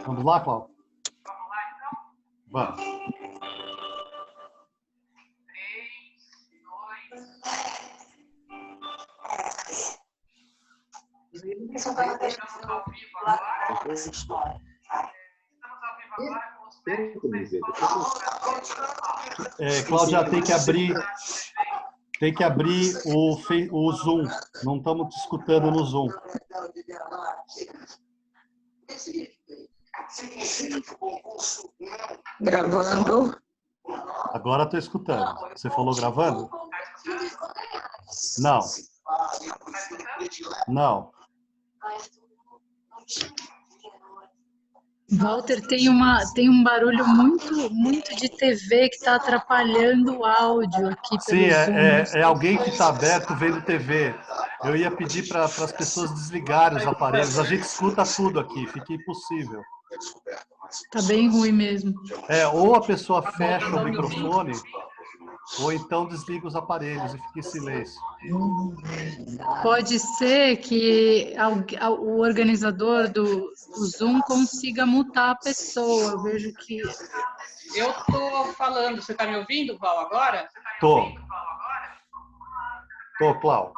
Vamos lá, Cláudio? Vamos. 3, 2. Estamos ao vivo agora. Estamos ao vivo agora com os médicos da escola. Cláudia, tem que abrir o Zoom. Não estamos te escutando no Zoom. Gravando. Agora estou escutando. Você falou gravando? Não. Não. Walter, tem um barulho muito de TV que está atrapalhando o áudio aqui. Sim, é alguém que está aberto vendo TV. Eu ia pedir para as pessoas desligarem os aparelhos. A gente escuta tudo aqui, fica impossível. Tá bem ruim mesmo. Ou a pessoa fecha o microfone, ou então desliga os aparelhos e fica em silêncio. Pode ser que o organizador do Zoom consiga mutar a pessoa. Eu vejo que... Eu estou falando. Você está me ouvindo, Val, agora? Tô, Cláudio.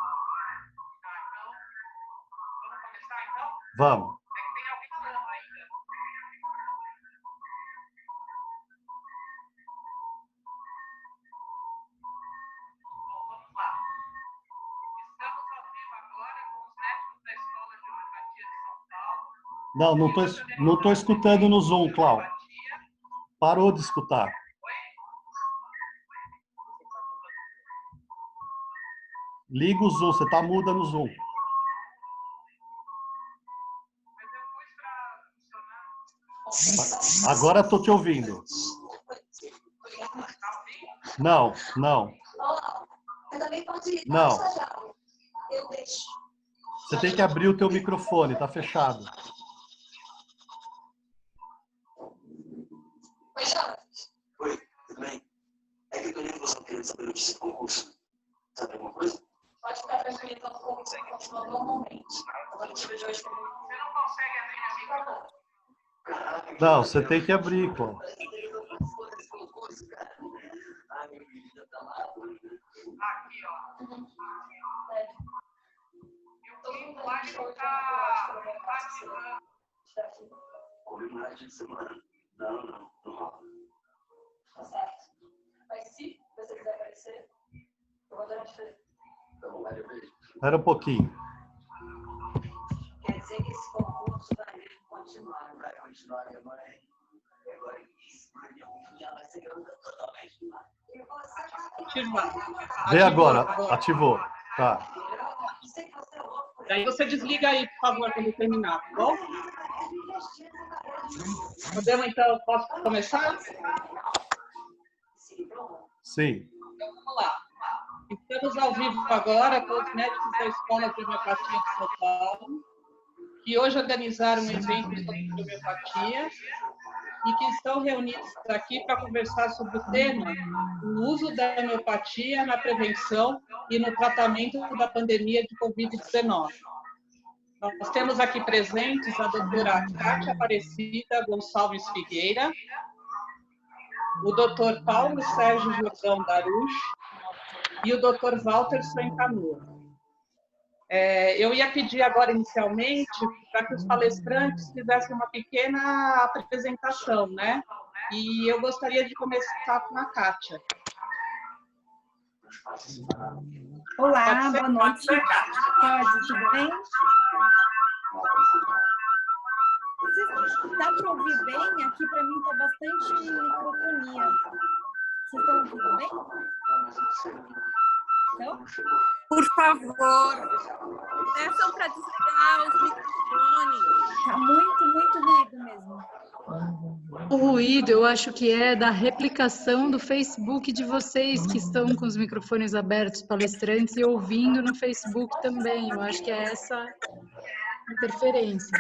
Vamos. Não estou escutando no Zoom, Cláudio. Parou de escutar. Liga o Zoom, você está muda no Zoom. Agora estou te ouvindo. Não. Não. Você tem que abrir o teu microfone, está fechado. Oi, tudo bem? É que eu tô ligando você querendo saber notícia do concurso. Sabe alguma coisa? Pode ficar tranquilo, então o concurso continua normalmente. A notícia de hoje foi muito... Você não consegue abrir a microfone? Não, você tem que abrir, Cláudio. Aqui, ó. E o acho que está ativando. Comigo no de semana. Não rola. Tá certo. Mas se você quiser aparecer, eu vou dar uma diferença. Então, valeu, beijo. Espera um pouquinho. Quer dizer que esse concurso vai continuar. Vai continuar, minha mãe. Agora, já vai ser totalmente. Vê agora. Ativou. Tá. Daí você desliga aí, por favor, quando terminar, tá bom? Podemos, então, posso começar? Sim. Então, vamos lá. Estamos ao vivo agora com os médicos da Escola de Homeopatia de São Paulo, que hoje organizaram um evento sobre homeopatia e que estão reunidos aqui para conversar sobre o tema o uso da homeopatia na prevenção e no tratamento da pandemia de Covid-19. Nós temos aqui presentes a doutora Kátia Aparecida Gonçalves Figueira, o doutor Paulo Sérgio Jordão Darush e o doutor Walter Sancanoa. Eu ia pedir agora, inicialmente, para que os palestrantes fizessem uma pequena apresentação, né? E eu gostaria de começar com a Kátia. Olá, boa noite. Pode, tudo bem? Dá para ouvir bem? Aqui para mim está bastante microfonia. Vocês estão ouvindo bem? Então? Por favor, peçam para desligar os microfones. Está muito ruído mesmo. O ruído, eu acho que é da replicação do Facebook de vocês que estão com os microfones abertos, palestrantes, e ouvindo no Facebook também. Eu acho que é essa interferência.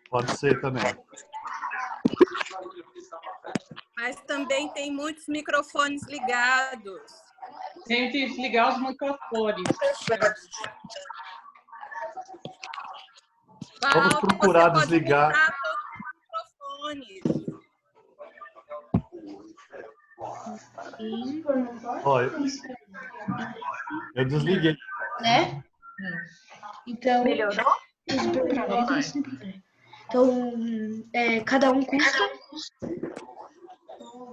Pode ser também. Mas também tem muitos microfones ligados. Tem que desligar os microfones. Vamos procurar desligar. Sim. Olha, eu desliguei. Né? Então, Melhorou? então cada um custa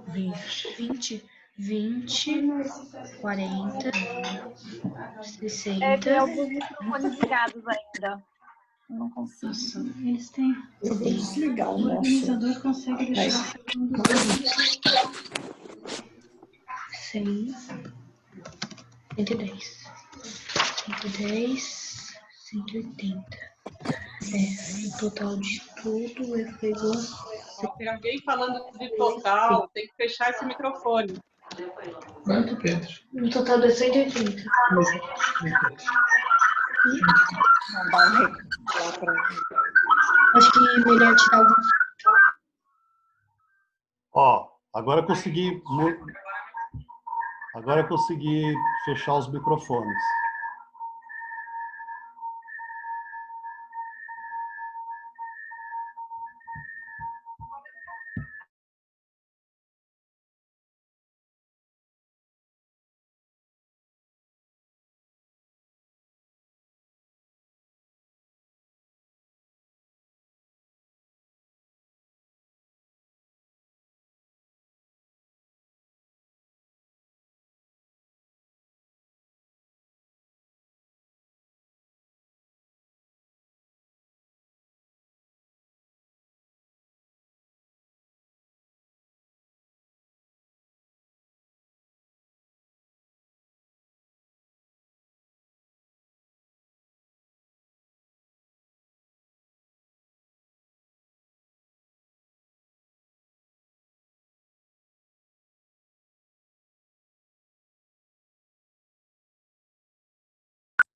20, 40, É, 60. tem alguns microfones ligados ainda. Eu não consigo. Eles têm. Eu vou desligar o O nosso. organizador consegue deixar. 100, 110, 110, 180. O total de tudo foi igual. Tem alguém falando de total, tem que fechar esse microfone. Quanto, Pedro? No total deu 180. Acho que é melhor tirar algum. Ó, agora eu consegui fechar os microfones.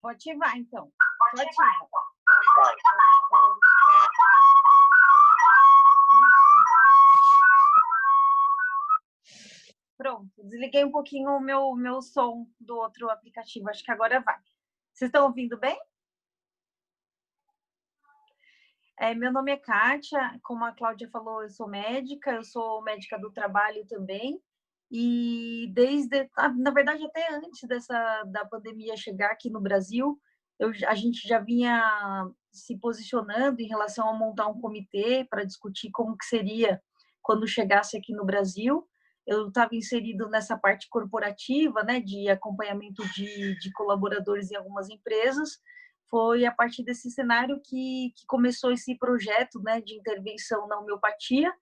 Vou ativar, então. Vou ativar. Pronto, desliguei um pouquinho o meu som do outro aplicativo. Acho que agora vai. Vocês estão ouvindo bem? Meu nome é Kátia, como a Cláudia falou, eu sou médica do trabalho também. E na verdade, até antes da pandemia chegar aqui no Brasil, a gente já vinha se posicionando em relação a montar um comitê para discutir como que seria quando chegasse aqui no Brasil. Eu estava inserido nessa parte corporativa, né, de acompanhamento de colaboradores em algumas empresas. Foi a partir desse cenário que começou esse projeto, né, de intervenção na homeopatia.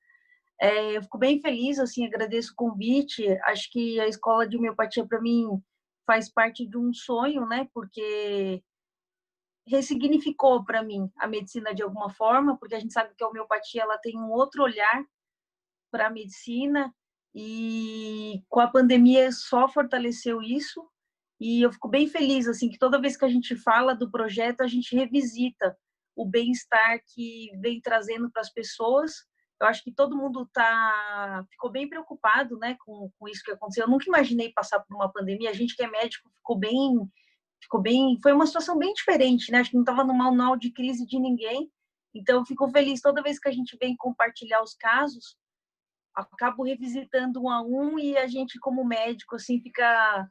Eu fico bem feliz, assim, agradeço o convite. Acho que a escola de homeopatia, para mim, faz parte de um sonho, né, porque ressignificou para mim a medicina de alguma forma, porque a gente sabe que a homeopatia ela tem um outro olhar para a medicina e com a pandemia só fortaleceu isso. E eu fico bem feliz, assim, que toda vez que a gente fala do projeto, a gente revisita o bem-estar que vem trazendo para as pessoas. Eu acho que todo mundo ficou bem preocupado, né, com isso que aconteceu. Eu nunca imaginei passar por uma pandemia. A gente que é médico ficou bem, foi uma situação bem diferente, né? Acho que não estava no manual de crise de ninguém. Então, eu fico feliz toda vez que a gente vem compartilhar os casos, acabo revisitando um a um e a gente, como médico, assim, fica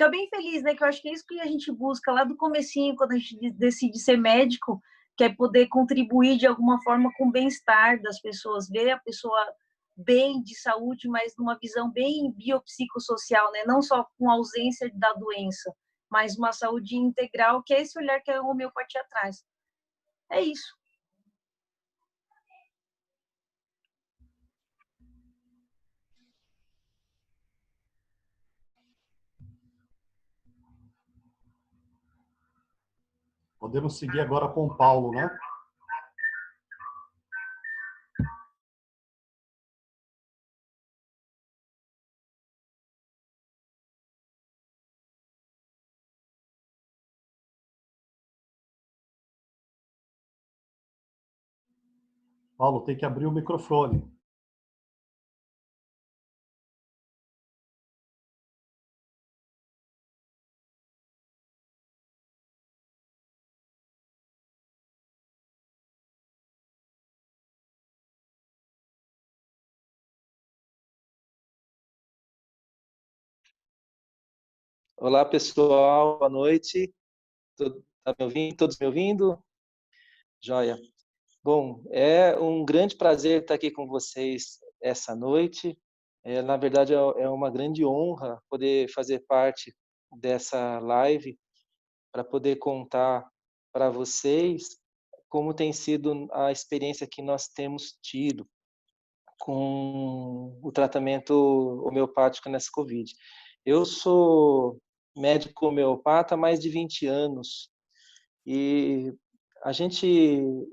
bem feliz, né? Que eu acho que é isso que a gente busca lá do comecinho, quando a gente decide ser médico, que é poder contribuir de alguma forma com o bem-estar das pessoas, ver a pessoa bem de saúde, mas numa visão bem biopsicossocial, né? Não só com ausência da doença, mas uma saúde integral, que é esse olhar que a homeopatia traz. É isso. Podemos seguir agora com o Paulo, né? Paulo, tem que abrir o microfone. Olá, pessoal, boa noite. Tá me ouvindo? Todos me ouvindo? Joia. Bom, é um grande prazer estar aqui com vocês essa noite. Na verdade, é uma grande honra poder fazer parte dessa live para poder contar para vocês como tem sido a experiência que nós temos tido com o tratamento homeopático nessa Covid. Eu sou médico homeopata há mais de 20 anos e a gente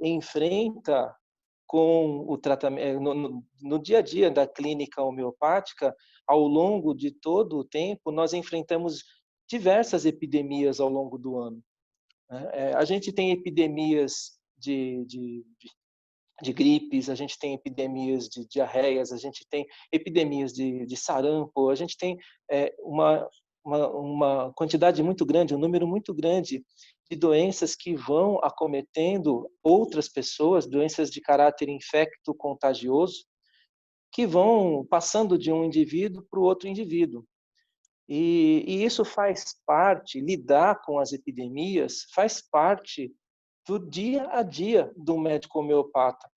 enfrenta com o tratamento no dia a dia da clínica homeopática, ao longo de todo o tempo, nós enfrentamos diversas epidemias ao longo do ano. A gente tem epidemias de gripes, a gente tem epidemias de diarreias, a gente tem epidemias de sarampo, a gente tem uma quantidade muito grande, um número muito grande de doenças que vão acometendo outras pessoas, doenças de caráter infecto-contagioso, que vão passando de um indivíduo para o outro indivíduo. E isso faz parte, lidar com as epidemias, faz parte do dia a dia do médico homeopata.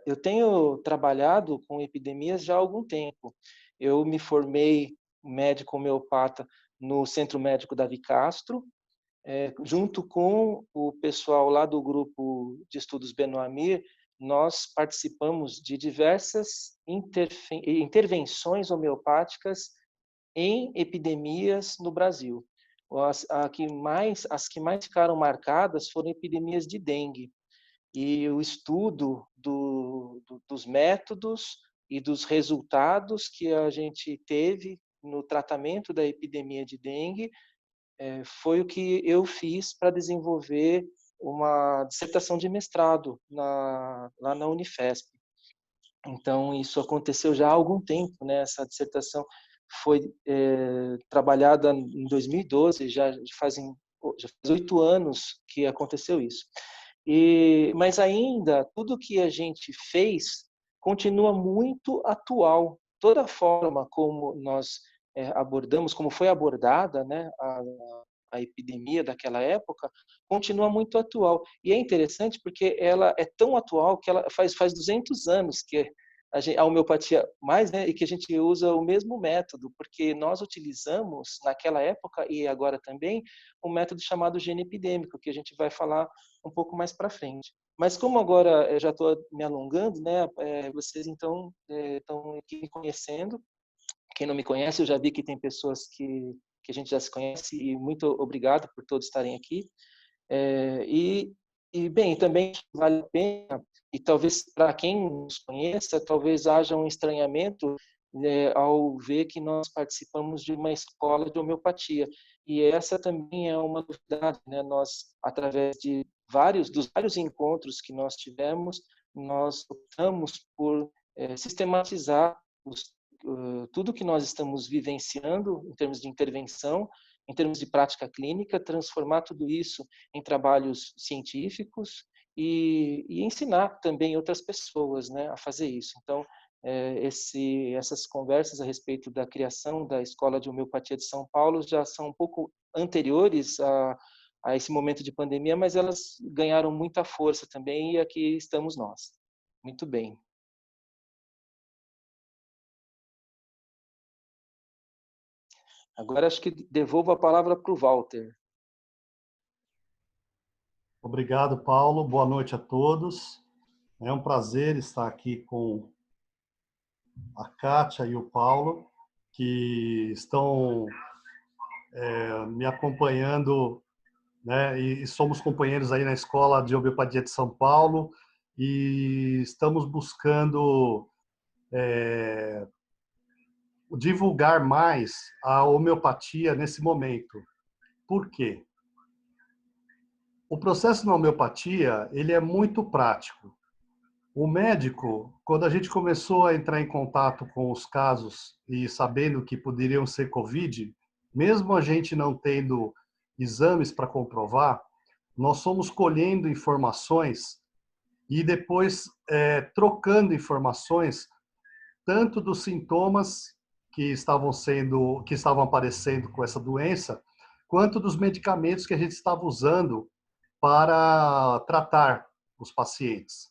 Eu tenho trabalhado com epidemias já há algum tempo. Eu me formei médico homeopata no Centro Médico Davi Castro, junto com o pessoal lá do grupo de estudos Benoamir. Nós participamos de diversas intervenções homeopáticas em epidemias no Brasil. As que mais ficaram marcadas foram epidemias de dengue. E o estudo dos métodos e dos resultados que a gente teve no tratamento da epidemia de dengue foi o que eu fiz para desenvolver uma dissertação de mestrado lá na Unifesp. Então, isso aconteceu já há algum tempo, né? Essa dissertação foi trabalhada em 2012, já faz 8 anos que aconteceu isso. Mas ainda, tudo que a gente fez continua muito atual. Toda a forma como nós abordamos, como foi abordada, né, a epidemia daquela época, continua muito atual. E é interessante porque ela é tão atual que ela faz 200 anos que a homeopatia mais, né, e que a gente usa o mesmo método, porque nós utilizamos naquela época e agora também um método chamado gene epidêmico, que a gente vai falar um pouco mais para frente. Mas como agora eu já estou me alongando, né, vocês então estão aqui me conhecendo. Quem não me conhece, eu já vi que tem pessoas que a gente já se conhece, e muito obrigado por todos estarem aqui. Bem, também vale a pena, e talvez para quem nos conheça, talvez haja um estranhamento ao ver que nós participamos de uma escola de homeopatia. E essa também é uma novidade, né? Nós, através dos vários encontros que nós tivemos, nós optamos por sistematizar tudo que nós estamos vivenciando em termos de intervenção, em termos de prática clínica, transformar tudo isso em trabalhos científicos e ensinar também outras pessoas, né, a fazer isso. Então, essas conversas a respeito da criação da Escola de Homeopatia de São Paulo já são um pouco anteriores a esse momento de pandemia, mas elas ganharam muita força também, e aqui estamos nós. Muito bem. Agora acho que devolvo a palavra para o Walter. Obrigado, Paulo. Boa noite a todos. É um prazer estar aqui com a Kátia e o Paulo, que estão me acompanhando, né? E somos companheiros aí na Escola de Homeopatia de São Paulo, e estamos buscando divulgar mais a homeopatia nesse momento. Por quê? O processo na homeopatia, ele é muito prático. O médico, quando a gente começou a entrar em contato com os casos e sabendo que poderiam ser COVID, mesmo a gente não tendo exames para comprovar, nós fomos colhendo informações e depois trocando informações, tanto dos sintomas que estavam aparecendo com essa doença, quanto dos medicamentos que a gente estava usando para tratar os pacientes.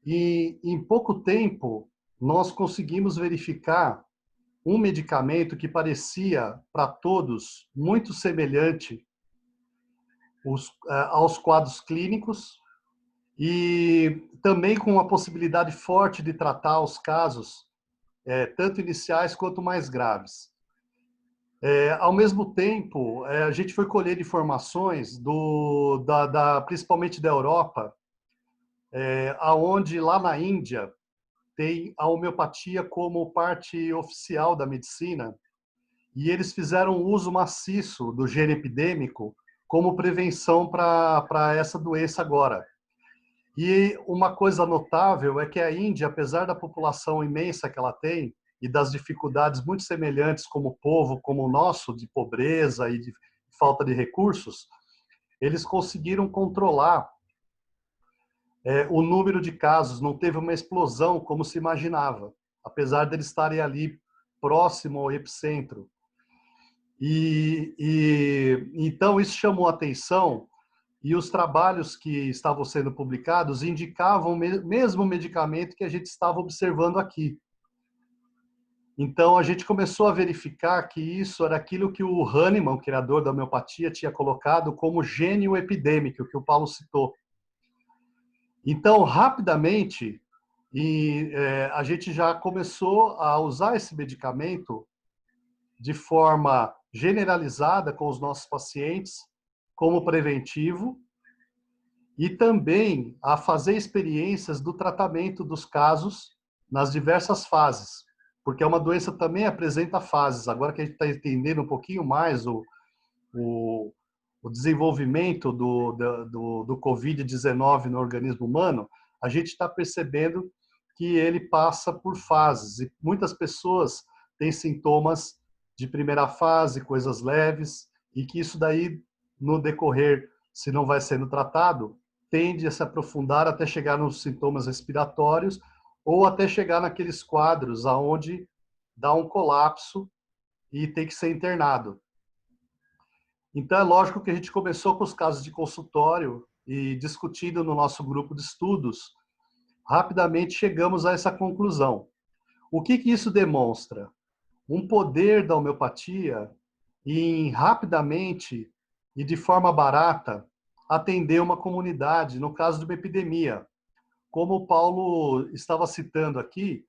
E em pouco tempo, nós conseguimos verificar um medicamento que parecia para todos muito semelhante aos quadros clínicos e também com uma possibilidade forte de tratar os casos, tanto iniciais quanto mais graves. Ao mesmo tempo, a gente foi colher informações principalmente da Europa, aonde lá na Índia tem a homeopatia como parte oficial da medicina, e eles fizeram uso maciço do gene epidêmico como prevenção para essa doença agora. E uma coisa notável é que a Índia, apesar da população imensa que ela tem e das dificuldades muito semelhantes como o povo, como o nosso, de pobreza e de falta de recursos, eles conseguiram controlar o número de casos, não teve uma explosão como se imaginava, apesar de eles estarem ali próximo ao epicentro. Então isso chamou a atenção, e os trabalhos que estavam sendo publicados indicavam o mesmo medicamento que a gente estava observando aqui. Então a gente começou a verificar que isso era aquilo que o Hahnemann, o criador da homeopatia, tinha colocado como gênio epidêmico, que o Paulo citou. Então, rapidamente, a gente já começou a usar esse medicamento de forma generalizada com os nossos pacientes, como preventivo, e também a fazer experiências do tratamento dos casos nas diversas fases, porque uma doença também apresenta fases. Agora que a gente está entendendo um pouquinho mais o desenvolvimento do Covid-19 no organismo humano, a gente está percebendo que ele passa por fases. E muitas pessoas têm sintomas de primeira fase, coisas leves, e que isso daí, no decorrer, se não vai sendo tratado, tende a se aprofundar até chegar nos sintomas respiratórios ou até chegar naqueles quadros aonde dá um colapso e tem que ser internado. Então, é lógico que a gente começou com os casos de consultório e discutindo no nosso grupo de estudos, rapidamente chegamos a essa conclusão. O que isso demonstra? Um poder da homeopatia em rapidamente e de forma barata atender uma comunidade, no caso de uma epidemia. Como o Paulo estava citando aqui,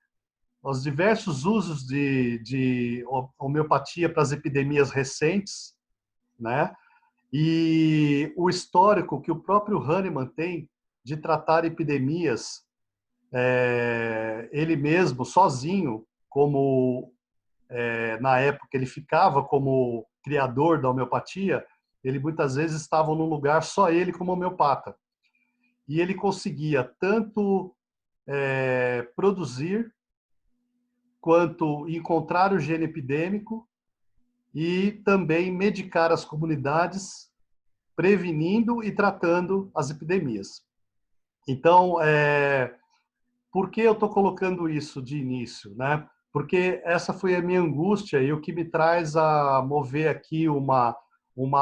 os diversos usos de homeopatia para as epidemias recentes, né? E o histórico que o próprio Hahnemann tem de tratar epidemias, ele mesmo, sozinho, como na época ele ficava como criador da homeopatia, ele muitas vezes estava num lugar só ele como homeopata. E ele conseguia tanto produzir, quanto encontrar o gene epidêmico, e também medicar as comunidades, prevenindo e tratando as epidemias. Então, por que eu estou colocando isso de início, né? Porque essa foi a minha angústia e o que me traz a mover aqui uma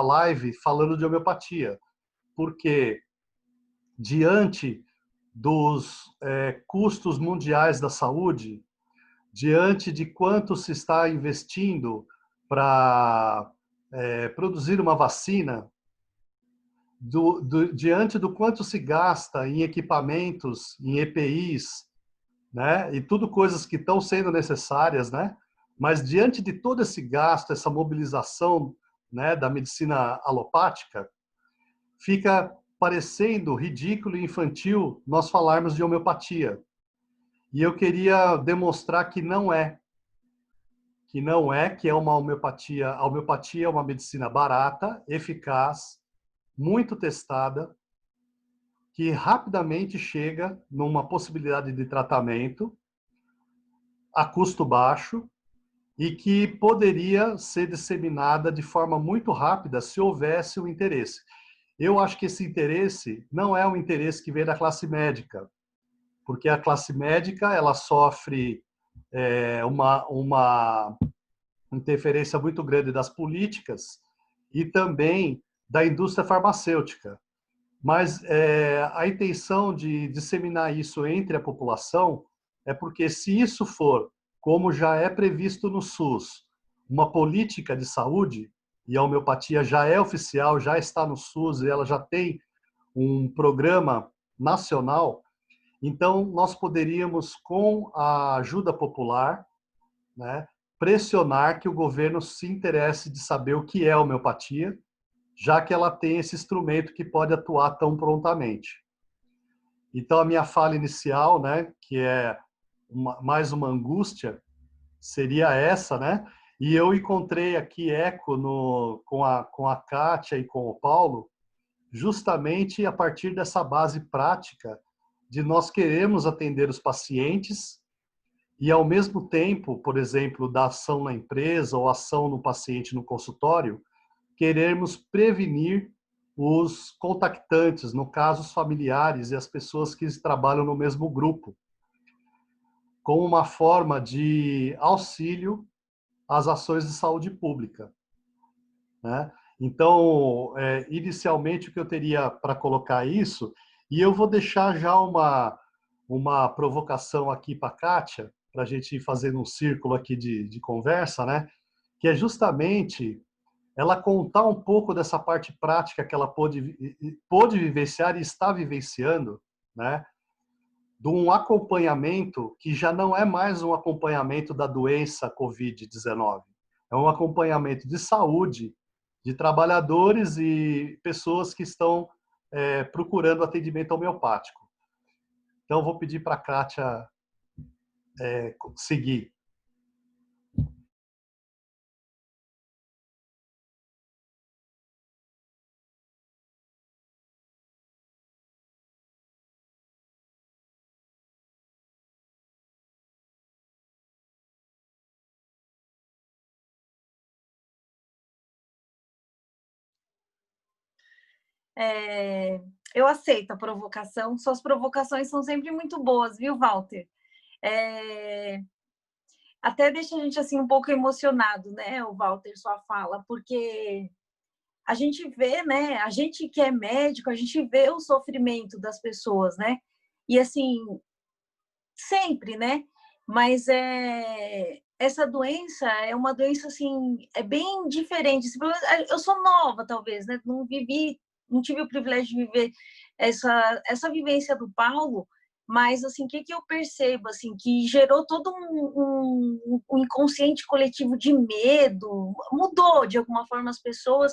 live falando de homeopatia. Porque, diante dos custos mundiais da saúde, diante de quanto se está investindo para produzir uma vacina, diante do quanto se gasta em equipamentos, em EPIs, né? E tudo coisas que estão sendo necessárias, né? Mas diante de todo esse gasto, essa mobilização, né, da medicina alopática, fica parecendo ridículo e infantil nós falarmos de homeopatia. E eu queria demonstrar que não é. Que é uma homeopatia. A homeopatia é uma medicina barata, eficaz, muito testada, que rapidamente chega numa possibilidade de tratamento a custo baixo e que poderia ser disseminada de forma muito rápida se houvesse o interesse. Eu acho que esse interesse não é um interesse que vem da classe médica, porque a classe médica ela sofre uma interferência muito grande das políticas e também da indústria farmacêutica. Mas a intenção de disseminar isso entre a população é porque, se isso for, como já é previsto no SUS, uma política de saúde, e a homeopatia já é oficial, já está no SUS e ela já tem um programa nacional, então nós poderíamos, com a ajuda popular, né, pressionar que o governo se interesse de saber o que é a homeopatia, já que ela tem esse instrumento que pode atuar tão prontamente. Então, a minha fala inicial, né, que é mais uma angústia, seria essa, né? E eu encontrei aqui eco com a Kátia e com o Paulo, justamente a partir dessa base prática de nós queremos atender os pacientes e, ao mesmo tempo, por exemplo, da ação na empresa ou ação no paciente no consultório, queremos prevenir os contactantes, no caso, os familiares e as pessoas que trabalham no mesmo grupo, como uma forma de auxílio às ações de saúde pública, né? Então, inicialmente, o que eu teria para colocar isso, e eu vou deixar já uma provocação aqui para a Kátia, para a gente ir fazendo um círculo aqui de conversa, né? Que é justamente ela contar um pouco dessa parte prática que ela pôde vivenciar e está vivenciando, né? De um acompanhamento que já não é mais um acompanhamento da doença Covid-19. É um acompanhamento de saúde de trabalhadores e pessoas que estão procurando atendimento homeopático. Então, vou pedir para a Kátia seguir. Eu aceito a provocação, suas provocações são sempre muito boas, viu, Walter? Até deixa a gente assim um pouco emocionado, né, o Walter, sua fala, porque a gente vê, né, a gente que é médico, a gente vê o sofrimento das pessoas, né, e assim, sempre, né, mas essa doença é uma doença, assim, é bem diferente. Eu sou nova, talvez, né, não tive o privilégio de viver essa vivência do Paulo, mas, assim, o que eu percebo, assim, que gerou todo um inconsciente coletivo de medo, mudou, de alguma forma, as pessoas,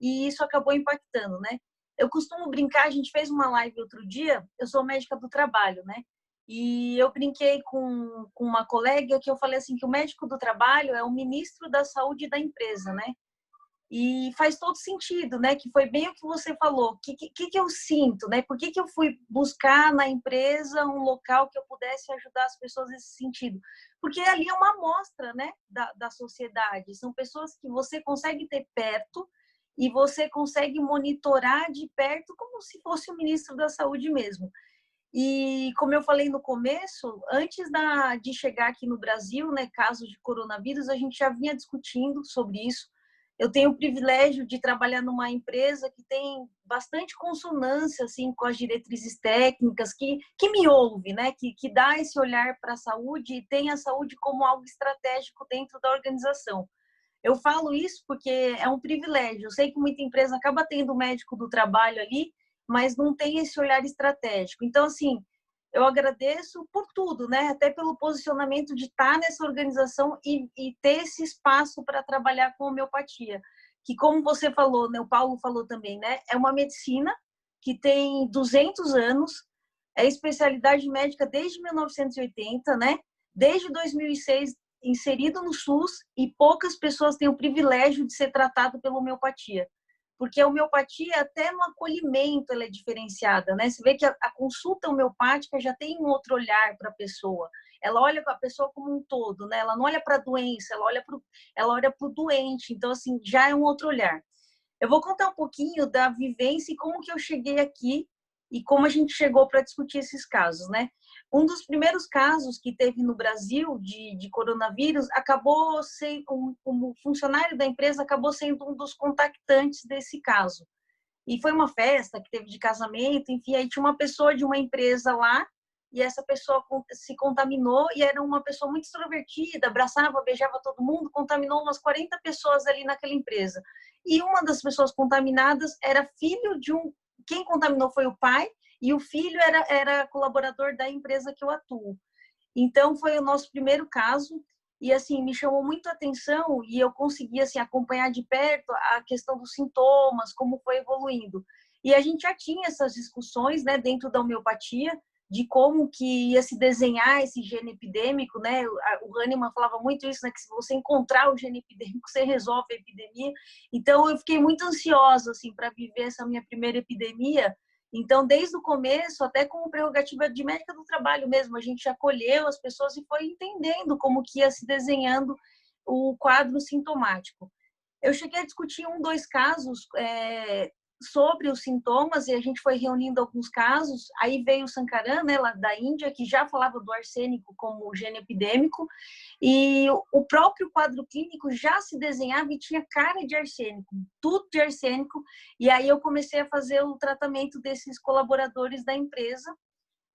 e isso acabou impactando, né? Eu costumo brincar, a gente fez uma live outro dia, eu sou médica do trabalho, né? E eu brinquei com uma colega que eu falei assim, que o médico do trabalho é o ministro da saúde da empresa, né? E faz todo sentido, né? Que foi bem o que você falou. O que eu sinto, né? Por que eu fui buscar na empresa um local que eu pudesse ajudar as pessoas nesse sentido? Porque ali é uma amostra, né? Da sociedade. São pessoas que você consegue ter perto e você consegue monitorar de perto como se fosse o ministro da saúde mesmo. E, como eu falei no começo, antes de chegar aqui no Brasil, né, casos de coronavírus, a gente já vinha discutindo sobre isso. Eu tenho o privilégio de trabalhar numa empresa que tem bastante consonância assim, com as diretrizes técnicas, que me ouve, né, que dá esse olhar para a saúde e tem a saúde como algo estratégico dentro da organização. Eu falo isso porque é um privilégio. Eu sei que muita empresa acaba tendo o médico do trabalho ali, mas não tem esse olhar estratégico. Então, assim, eu agradeço por tudo, né? Até pelo posicionamento de estar nessa organização e ter esse espaço para trabalhar com homeopatia. Que, como você falou, né? O Paulo falou também, né? É uma medicina que tem 200 anos, é especialidade médica desde 1980, né? Desde 2006, inserido no SUS, e poucas pessoas têm o privilégio de ser tratado pela homeopatia. Porque a homeopatia, até no acolhimento, ela é diferenciada, né? Você vê que a consulta homeopática já tem um outro olhar para a pessoa. Ela olha para a pessoa como um todo, né? Ela não olha para a doença, ela olha para o doente. Então, assim, já é um outro olhar. Eu vou contar um pouquinho da vivência e como que eu cheguei aqui e como a gente chegou para discutir esses casos, né? Um dos primeiros casos que teve no Brasil de coronavírus acabou sendo, um funcionário da empresa acabou sendo um dos contactantes desse caso. E foi uma festa que teve de casamento, enfim, aí tinha uma pessoa de uma empresa lá, e essa pessoa se contaminou, e era uma pessoa muito extrovertida, abraçava, beijava todo mundo, contaminou umas 40 pessoas ali naquela empresa. E uma das pessoas contaminadas era filho de um... Quem contaminou foi o pai, e o filho era colaborador da empresa que eu atuo. Então, foi o nosso primeiro caso, e assim, me chamou muito a atenção, e eu consegui assim, acompanhar de perto a questão dos sintomas, como foi evoluindo. E a gente já tinha essas discussões, né, dentro da homeopatia, de como que ia se desenhar esse gene epidêmico, né? O Hahnemann falava muito isso, né? Que se você encontrar o gene epidêmico, você resolve a epidemia. Então, eu fiquei muito ansiosa, assim, para viver essa minha primeira epidemia. Então, desde o começo, até como prerrogativa de médica do trabalho mesmo, a gente acolheu as pessoas e foi entendendo como que ia se desenhando o quadro sintomático. Eu cheguei a discutir 2 casos sobre os sintomas, e a gente foi reunindo alguns casos. Aí veio o Sankaran, né, lá da Índia, que já falava do arsênico como gene epidêmico, e o próprio quadro clínico já se desenhava e tinha cara de arsênico, tudo de arsênico. E aí eu comecei a fazer o tratamento desses colaboradores da empresa,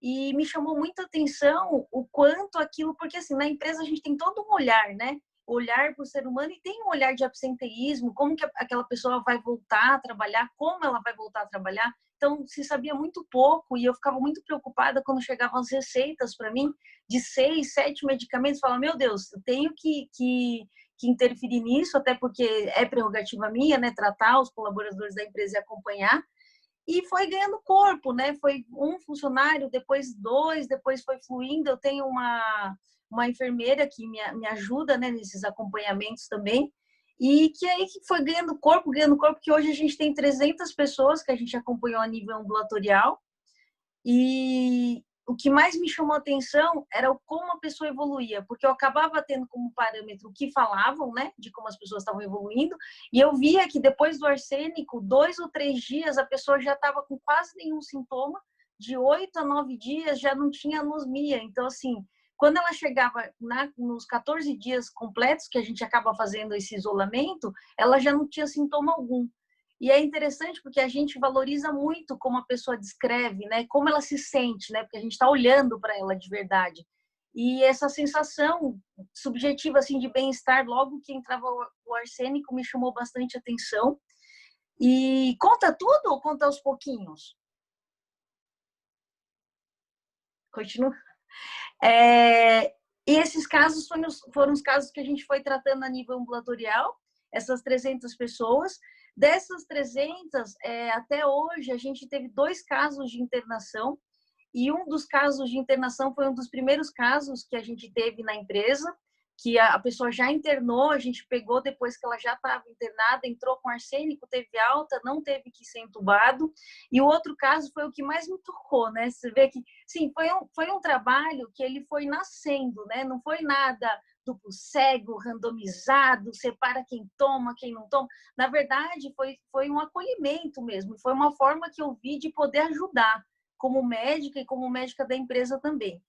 e me chamou muita atenção o quanto aquilo, porque assim, na empresa a gente tem todo um olhar, né? Olhar para o ser humano, e tem um olhar de absenteísmo, como que aquela pessoa vai voltar a trabalhar, como ela vai voltar a trabalhar. Então, se sabia muito pouco, e eu ficava muito preocupada quando chegavam as receitas para mim de 6, 7 medicamentos. Eu falava, meu Deus, eu tenho que interferir nisso, até porque é prerrogativa minha, né, tratar os colaboradores da empresa e acompanhar. E foi ganhando corpo, né? Foi um funcionário, depois 2, depois foi fluindo. Eu tenho uma enfermeira que me ajuda, né, nesses acompanhamentos também, e que aí que foi ganhando corpo, que hoje a gente tem 300 pessoas que a gente acompanhou a nível ambulatorial. E o que mais me chamou a atenção era como a pessoa evoluía, porque eu acabava tendo como parâmetro o que falavam, né, de como as pessoas estavam evoluindo, e eu via que depois do arsênico, 2 ou 3 dias, a pessoa já estava com quase nenhum sintoma, de 8 a 9 dias já não tinha anosmia. Então, assim, quando ela chegava nos 14 dias completos, que a gente acaba fazendo esse isolamento, ela já não tinha sintoma algum. E é interessante porque a gente valoriza muito como a pessoa descreve, né? Como ela se sente, né? Porque a gente está olhando para ela de verdade. E essa sensação subjetiva, assim, de bem-estar, logo que entrava o arsênico, me chamou bastante atenção. E conta tudo ou conta aos pouquinhos? Continua. E esses casos foram os casos que a gente foi tratando a nível ambulatorial, essas 300 pessoas. Dessas 300, até hoje, a gente teve 2 casos de internação, e um dos casos de internação foi um dos primeiros casos que a gente teve na empresa, que a pessoa já internou, a gente pegou depois que ela já estava internada, entrou com arsênico, teve alta, não teve que ser entubado. E o outro caso foi o que mais me tocou, né? Você vê que, sim, foi um trabalho que ele foi nascendo, né? Não foi nada duplo cego, randomizado, separa quem toma, quem não toma. Na verdade, foi um acolhimento mesmo, foi uma forma que eu vi de poder ajudar, como médica e como médica da empresa também.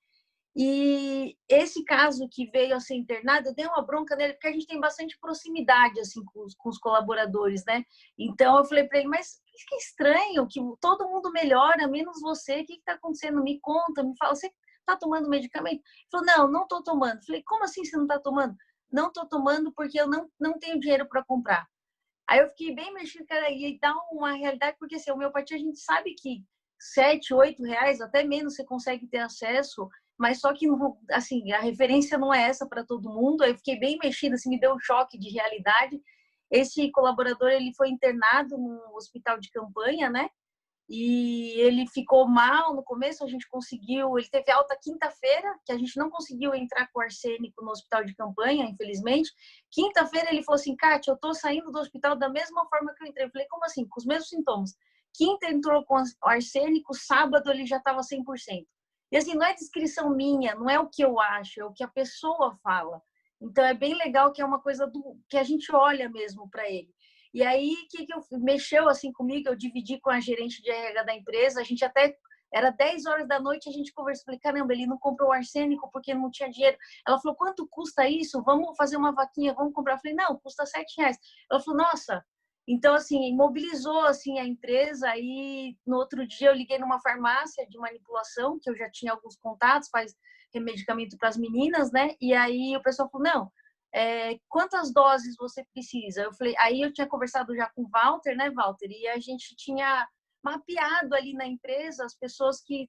E esse caso que veio a ser internado, eu dei uma bronca nele, porque a gente tem bastante proximidade assim, com os colaboradores, né? Então eu falei para ele, mas que estranho, que todo mundo melhora, menos você, o que está acontecendo? Me conta, me fala, você está tomando medicamento? Ele falou, não estou tomando. Eu falei, como assim você não está tomando? Não estou tomando porque eu não tenho dinheiro para comprar. Aí eu fiquei bem mexido, cara, e dá uma realidade, porque assim, a homeopatia a gente sabe que 7, 8 reais, até menos você consegue ter acesso, mas só que, assim, a referência não é essa para todo mundo. Aí eu fiquei bem mexida, assim, me deu um choque de realidade. Esse colaborador, ele foi internado no hospital de campanha, né? E ele ficou mal no começo, a gente conseguiu, ele teve alta quinta-feira, que a gente não conseguiu entrar com arsênico no hospital de campanha, infelizmente. Quinta-feira ele falou assim, Kátia, eu tô saindo do hospital da mesma forma que eu entrei. Eu falei, como assim? Com os mesmos sintomas. Quinta entrou com arsênico, sábado ele já estava 100%. E assim, não é descrição minha, não é o que eu acho, é o que a pessoa fala. Então é bem legal que é uma coisa que a gente olha mesmo para ele. E aí, o que mexeu assim comigo? Eu dividi com a gerente de RH da empresa, a gente até... Era 10 horas da noite, a gente conversou, falei, caramba, ele não comprou arsênico porque não tinha dinheiro. Ela falou, quanto custa isso? Vamos fazer uma vaquinha, vamos comprar. Eu falei, não, custa R$7. Ela falou, nossa. Então, assim, mobilizou assim, a empresa. Aí, no outro dia, eu liguei numa farmácia de manipulação, que eu já tinha alguns contatos, faz remedicamento para as meninas, né? E aí o pessoal falou, não, quantas doses você precisa? Eu falei, aí eu tinha conversado já com o Walter, né, Walter? E a gente tinha mapeado ali na empresa as pessoas que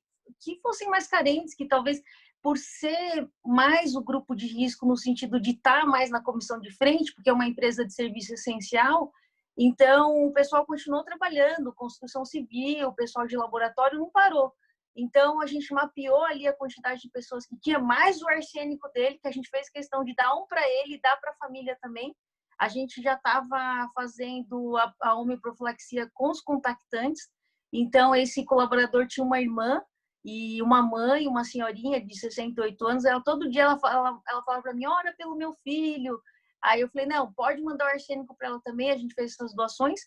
fossem mais carentes, que talvez por ser mais o grupo de risco no sentido de estar mais na comissão de frente, porque é uma empresa de serviço essencial, então o pessoal continuou trabalhando, construção civil, o pessoal de laboratório não parou. Então a gente mapeou ali a quantidade de pessoas que tinha mais o arsênico dele, que a gente fez questão de dar um para ele e dar para a família também. A gente já estava fazendo a homeoprofilaxia com os contactantes. Então, esse colaborador tinha uma irmã e uma mãe, uma senhorinha de 68 anos. Todo dia ela falava para mim, ora pelo meu filho. Aí eu falei, não, pode mandar o arsênico para ela também. A gente fez essas doações.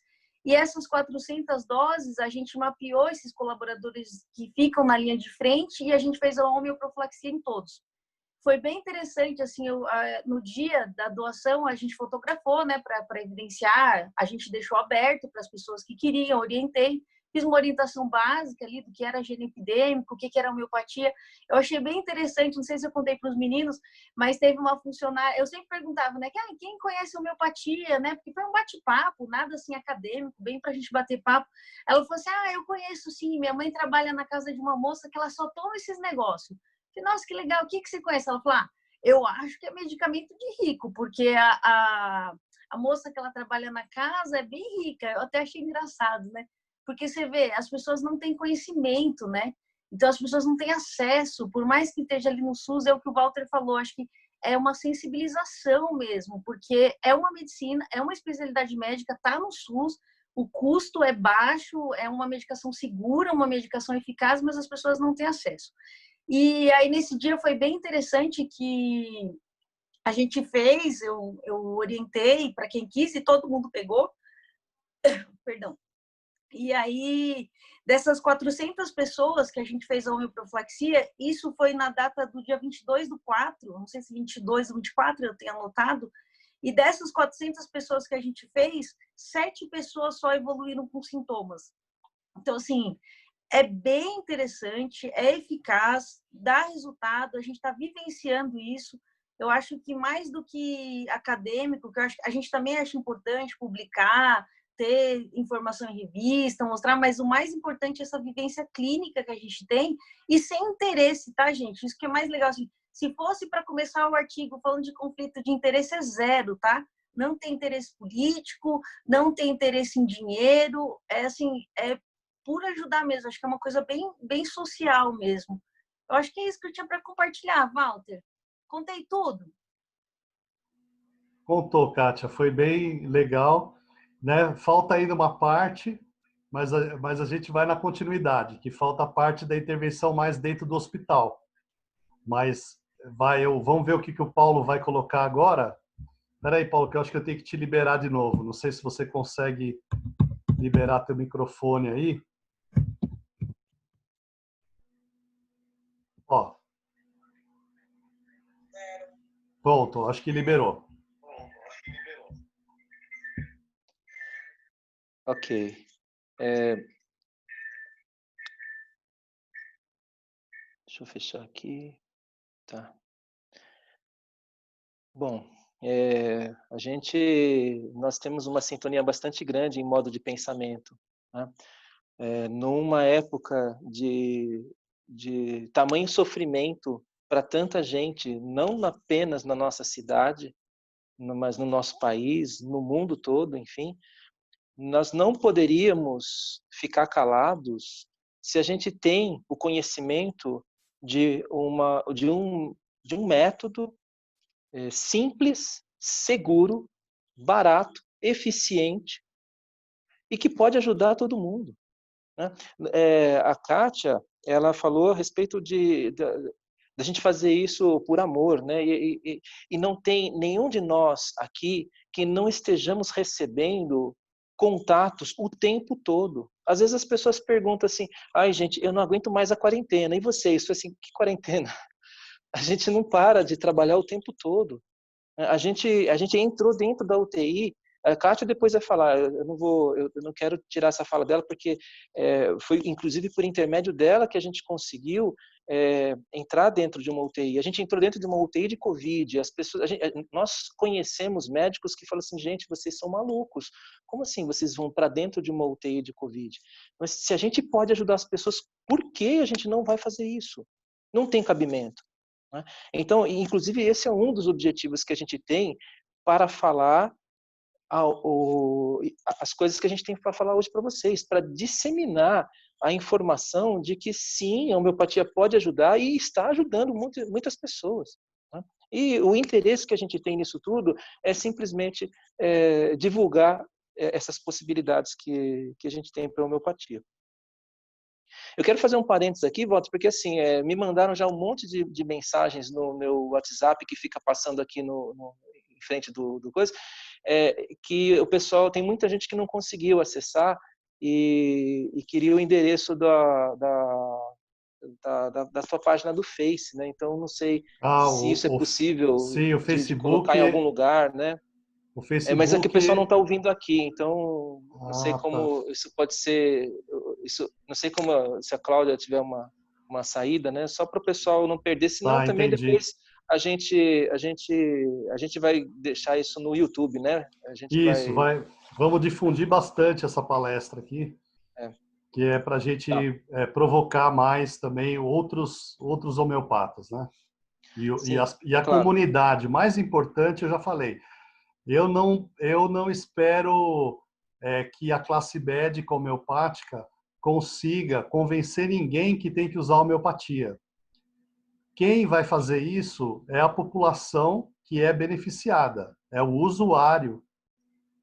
E essas 400 doses, a gente mapeou esses colaboradores que ficam na linha de frente e a gente fez a homeoprofilaxia em todos. Foi bem interessante, assim, no dia da doação, a gente fotografou, né, para evidenciar, a gente deixou aberto para as pessoas que queriam, orientei. Fiz uma orientação básica ali do que era gene epidêmico, o que era homeopatia. Eu achei bem interessante, não sei se eu contei para os meninos, mas teve uma funcionária, eu sempre perguntava, né, quem conhece homeopatia, né, porque foi um bate-papo, nada assim acadêmico, bem para a gente bater papo. Ela falou assim, eu conheço sim, minha mãe trabalha na casa de uma moça que ela só toma esses negócios. Eu falei, nossa, que legal, o que você conhece? Ela falou, eu acho que é medicamento de rico, porque a moça que ela trabalha na casa é bem rica. Eu até achei engraçado, né? Porque você vê, as pessoas não têm conhecimento, né? Então, as pessoas não têm acesso, por mais que esteja ali no SUS, é o que o Walter falou, acho que é uma sensibilização mesmo, porque é uma medicina, é uma especialidade médica, está no SUS, o custo é baixo, é uma medicação segura, uma medicação eficaz, mas as pessoas não têm acesso. E aí, nesse dia, foi bem interessante que a gente fez, eu orientei para quem quis e todo mundo pegou. Perdão. E aí, dessas 400 pessoas que a gente fez a homeoprofilaxia, isso foi na data do dia 22/4, não sei se 22 ou 24, eu tenho anotado, e dessas 400 pessoas que a gente fez, 7 pessoas só evoluíram com sintomas. Então, assim, é bem interessante, é eficaz, dá resultado, a gente está vivenciando isso. Eu acho que mais do que acadêmico, que eu acho, a gente também acha importante publicar, ter informação em revista, mostrar, mas o mais importante é essa vivência clínica que a gente tem e sem interesse, tá, gente? Isso que é mais legal, assim, se fosse para começar o artigo falando de conflito de interesse, é zero, tá? Não tem interesse político, não tem interesse em dinheiro, é assim, é por ajudar mesmo, acho que é uma coisa bem, bem social mesmo. Eu acho que é isso que eu tinha para compartilhar, Walter. Contei tudo? Contou, Kátia, foi bem legal. Né? Falta ainda uma parte, mas a gente vai na continuidade, que falta a parte da intervenção mais dentro do hospital. Mas vamos ver o que o Paulo vai colocar agora. Espera aí, Paulo, que eu acho que eu tenho que te liberar de novo. Não sei se você consegue liberar teu microfone aí. Ó. Pronto, acho que liberou. Ok. Deixa eu fechar aqui. Tá. Bom, nós temos uma sintonia bastante grande em modo de pensamento, né? Numa época de tamanho sofrimento para tanta gente, não apenas na nossa cidade, mas no nosso país, no mundo todo, enfim, nós não poderíamos ficar calados se a gente tem o conhecimento de um método simples, seguro, barato, eficiente e que pode ajudar todo mundo, né? A Kátia, ela falou a respeito da gente fazer isso por amor, né? E não tem nenhum de nós aqui que não estejamos recebendo contatos o tempo todo. Às vezes as pessoas perguntam assim, ai gente, eu não aguento mais a quarentena. E vocês? Eu falei assim, que quarentena? A gente não para de trabalhar o tempo todo. A gente entrou dentro da UTI. A Kátia depois vai falar, eu não quero tirar essa fala dela, porque foi inclusive por intermédio dela que a gente conseguiu entrar dentro de uma UTI. A gente entrou dentro de uma UTI de Covid. Nós conhecemos médicos que falam assim, gente, vocês são malucos. Como assim vocês vão para dentro de uma UTI de Covid? Mas se a gente pode ajudar as pessoas, por que a gente não vai fazer isso? Não tem cabimento. Né? Então, inclusive, esse é um dos objetivos que a gente tem para falar as coisas que a gente tem para falar hoje para vocês, para disseminar a informação de que sim, a homeopatia pode ajudar e está ajudando muitas pessoas. Né? E o interesse que a gente tem nisso tudo é simplesmente divulgar essas possibilidades que a gente tem para a homeopatia. Eu quero fazer um parênteses aqui, Walter, porque assim, me mandaram já um monte de mensagens no meu WhatsApp que fica passando aqui em frente do coisa, que o pessoal, tem muita gente que não conseguiu acessar e queria o endereço da sua página do Face, né? Então, não sei se isso é possível sim, o Facebook, de colocar em algum lugar, né? O Facebook, mas é que o pessoal não está ouvindo aqui, então não sei como isso pode ser. Não sei como, se a Cláudia tiver uma saída, né? Só para o pessoal não perder, senão também entendi. depois a gente vai deixar isso no YouTube, né? Vamos difundir bastante essa palestra aqui, que é para a gente provocar mais também outros homeopatas, né? E a claro. comunidade, mais importante, eu já falei, eu não espero que a classe médica homeopática consiga convencer ninguém que tem que usar a homeopatia. Quem vai fazer isso é a população que é beneficiada, é o usuário.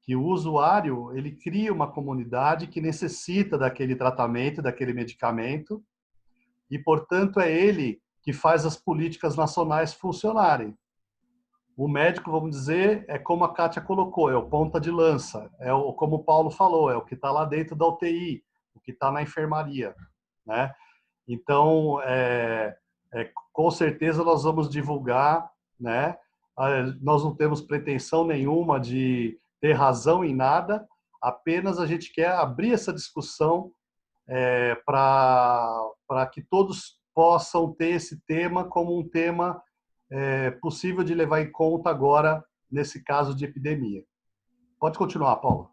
Que o usuário, ele cria uma comunidade que necessita daquele tratamento, daquele medicamento, e, portanto, é ele que faz as políticas nacionais funcionarem. O médico, vamos dizer, é como a Kátia colocou, é o ponta de lança, como o Paulo falou, é o que está lá dentro da UTI, o que está na enfermaria, né? Então, com certeza nós vamos divulgar, né? Nós não temos pretensão nenhuma de ter razão em nada, apenas a gente quer abrir essa discussão para que todos possam ter esse tema como um tema possível de levar em conta agora, nesse caso de epidemia. Pode continuar, Paulo.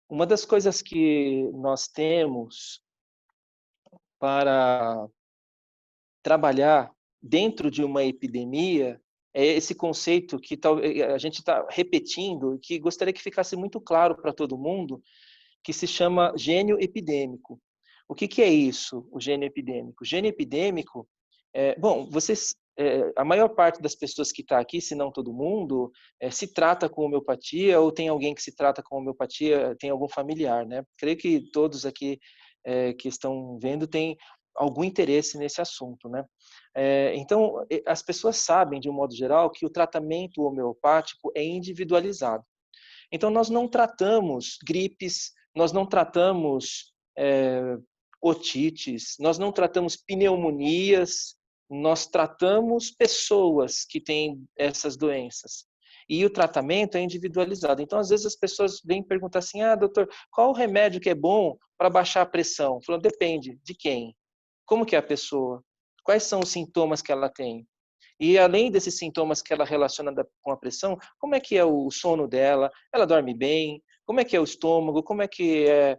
Uma das coisas que nós temos para trabalhar dentro de uma epidemia é esse conceito que a gente está repetindo, que gostaria que ficasse muito claro para todo mundo, que se chama gênio epidêmico. O que é isso, o gênio epidêmico? O gênio epidêmico, a maior parte das pessoas que está aqui, se não todo mundo, se trata com homeopatia ou tem alguém que se trata com homeopatia, tem algum familiar, né? Creio que todos aqui que estão vendo têm algum interesse nesse assunto, né? Então, as pessoas sabem, de um modo geral, que o tratamento homeopático é individualizado. Então, nós não tratamos gripes, nós não tratamos otites, nós não tratamos pneumonias, nós tratamos pessoas que têm essas doenças. E o tratamento é individualizado. Então, às vezes, as pessoas vêm perguntar assim, doutor, qual o remédio que é bom para baixar a pressão? Falando, depende de quem. Como que é a pessoa? Quais são os sintomas que ela tem? E além desses sintomas que ela relaciona com a pressão, como é que é o sono dela? Ela dorme bem? Como é que é o estômago? Como é que é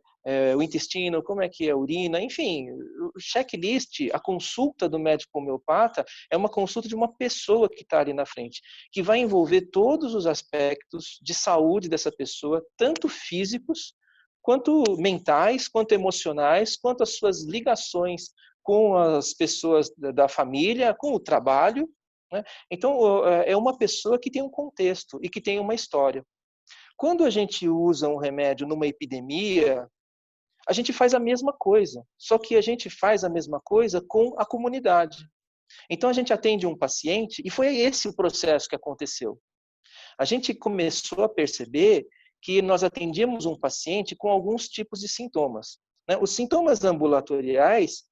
o intestino? Como é que é a urina? Enfim, o checklist, a consulta do médico homeopata é uma consulta de uma pessoa que está ali na frente, que vai envolver todos os aspectos de saúde dessa pessoa, tanto físicos, quanto mentais, quanto emocionais, quanto as suas ligações com as pessoas da família, com o trabalho, né? Então, é uma pessoa que tem um contexto e que tem uma história. Quando a gente usa um remédio numa epidemia, a gente faz a mesma coisa, só que a gente faz a mesma coisa com a comunidade. Então, a gente atende um paciente, e foi esse o processo que aconteceu. A gente começou a perceber que nós atendíamos um paciente com alguns tipos de sintomas, né? Os sintomas ambulatoriais,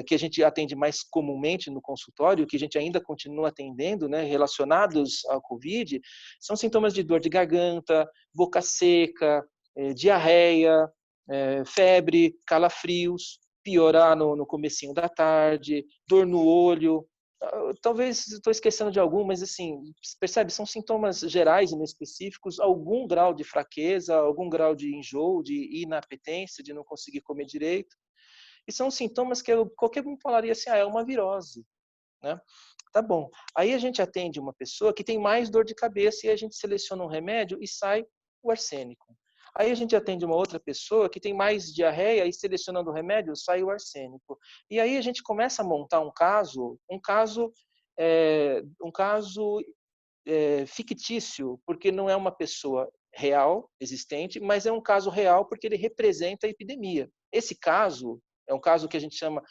que a gente atende mais comumente no consultório, que a gente ainda continua atendendo, né, relacionados ao COVID, são sintomas de dor de garganta, boca seca, diarreia, febre, calafrios, piorar no comecinho da tarde, dor no olho. Talvez estou esquecendo de algum, mas assim, percebe, são sintomas gerais e inespecíficos, algum grau de fraqueza, algum grau de enjoo, de inapetência, de não conseguir comer direito. E são sintomas que qualquer um falaria assim, é uma virose, né? Tá bom. Aí a gente atende uma pessoa que tem mais dor de cabeça e a gente seleciona um remédio e sai o arsênico. Aí a gente atende uma outra pessoa que tem mais diarreia e selecionando o remédio sai o arsênico. E aí a gente começa a montar um caso fictício, porque não é uma pessoa real, existente, mas é um caso real porque ele representa a epidemia. Esse caso é um caso que a gente chama,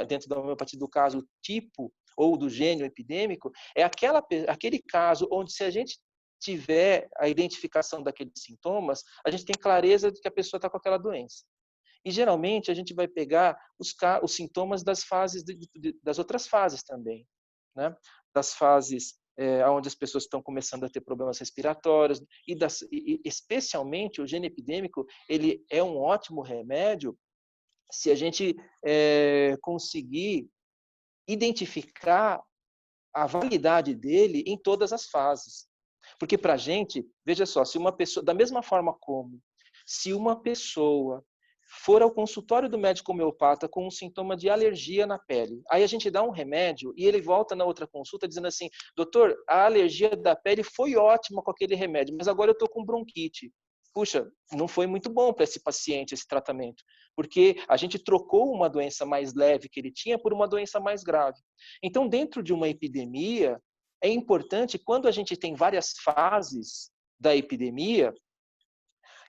dentro da homeopatia, do caso tipo ou do gênio epidêmico, é aquele caso onde, se a gente tiver a identificação daqueles sintomas, a gente tem clareza de que a pessoa está com aquela doença. E geralmente a gente vai pegar os sintomas das fases das outras fases também, né? Das fases onde as pessoas estão começando a ter problemas respiratórios e especialmente o gênio epidêmico, ele é um ótimo remédio se a gente conseguir identificar a validade dele em todas as fases. Porque para a gente, veja só, se uma pessoa, da mesma forma como se uma pessoa for ao consultório do médico homeopata com um sintoma de alergia na pele, aí a gente dá um remédio e ele volta na outra consulta dizendo assim, doutor, a alergia da pele foi ótima com aquele remédio, mas agora eu estou com bronquite. Puxa, não foi muito bom para esse paciente esse tratamento, porque a gente trocou uma doença mais leve que ele tinha por uma doença mais grave. Então, dentro de uma epidemia, é importante, quando a gente tem várias fases da epidemia,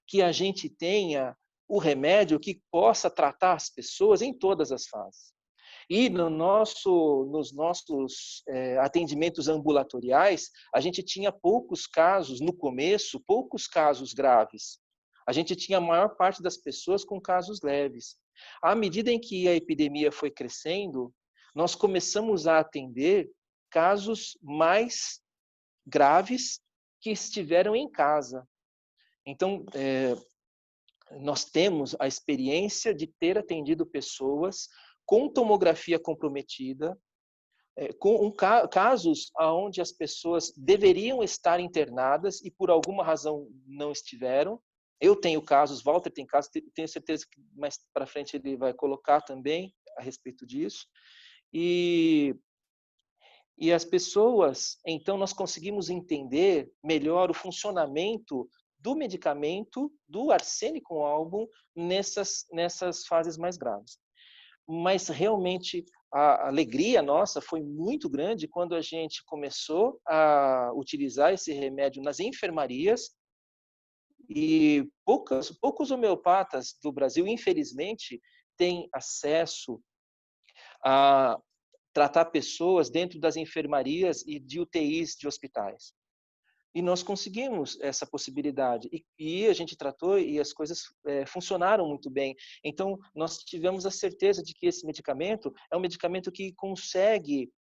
que a gente tenha o remédio que possa tratar as pessoas em todas as fases. E nos nossos atendimentos ambulatoriais, a gente tinha poucos casos, no começo, poucos casos graves. A gente tinha a maior parte das pessoas com casos leves. À medida em que a epidemia foi crescendo, nós começamos a atender casos mais graves que estiveram em casa. Então, nós temos a experiência de ter atendido pessoas com tomografia comprometida, com casos onde as pessoas deveriam estar internadas e por alguma razão não estiveram. Eu tenho casos, Walter tem casos, tenho certeza que mais para frente ele vai colocar também a respeito disso. E as pessoas, então, nós conseguimos entender melhor o funcionamento do medicamento, do arsênico álbum, nessas fases mais graves. Mas, realmente, a alegria nossa foi muito grande quando a gente começou a utilizar esse remédio nas enfermarias e poucos homeopatas do Brasil, infelizmente, têm acesso a tratar pessoas dentro das enfermarias e de UTIs de hospitais. E nós conseguimos essa possibilidade. E a gente tratou e as coisas funcionaram muito bem. Então, nós tivemos a certeza de que esse medicamento é um medicamento que consegue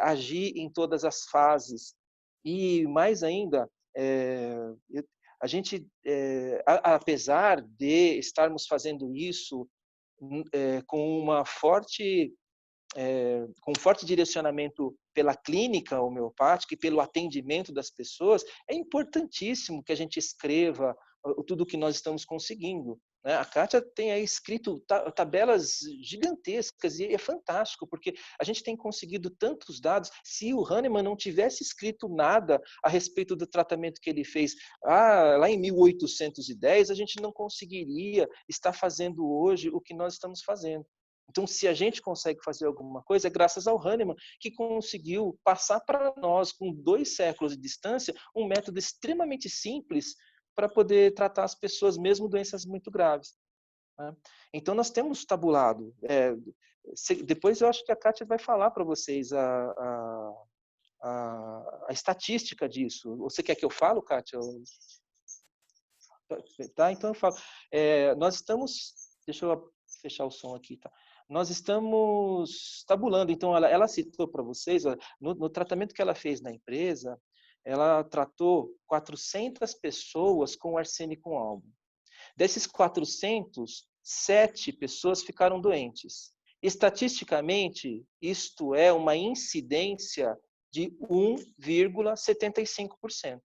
agir em todas as fases. E, mais ainda, a gente, apesar de estarmos fazendo isso com um forte direcionamento pela clínica homeopática e pelo atendimento das pessoas, é importantíssimo que a gente escreva tudo o que nós estamos conseguindo, né? A Kátia tem aí escrito tabelas gigantescas e é fantástico, porque a gente tem conseguido tantos dados. Se o Hahnemann não tivesse escrito nada a respeito do tratamento que ele fez lá em 1810, a gente não conseguiria estar fazendo hoje o que nós estamos fazendo. Então, se a gente consegue fazer alguma coisa, é graças ao Hahnemann, que conseguiu passar para nós, com 2 séculos de distância, um método extremamente simples para poder tratar as pessoas, mesmo doenças muito graves, né? Então, nós temos tabulado. Depois, eu acho que a Kátia vai falar para vocês a estatística disso. Você quer que eu falo, Kátia? Tá, então eu falo. Nós estamos... Deixa eu fechar o som aqui, tá? Nós estamos tabulando. Então, ela citou para vocês, ó, no tratamento que ela fez na empresa, ela tratou 400 pessoas com arsênico albo. Desses 400, 7 pessoas ficaram doentes. Estatisticamente, isto é uma incidência de 1,75%.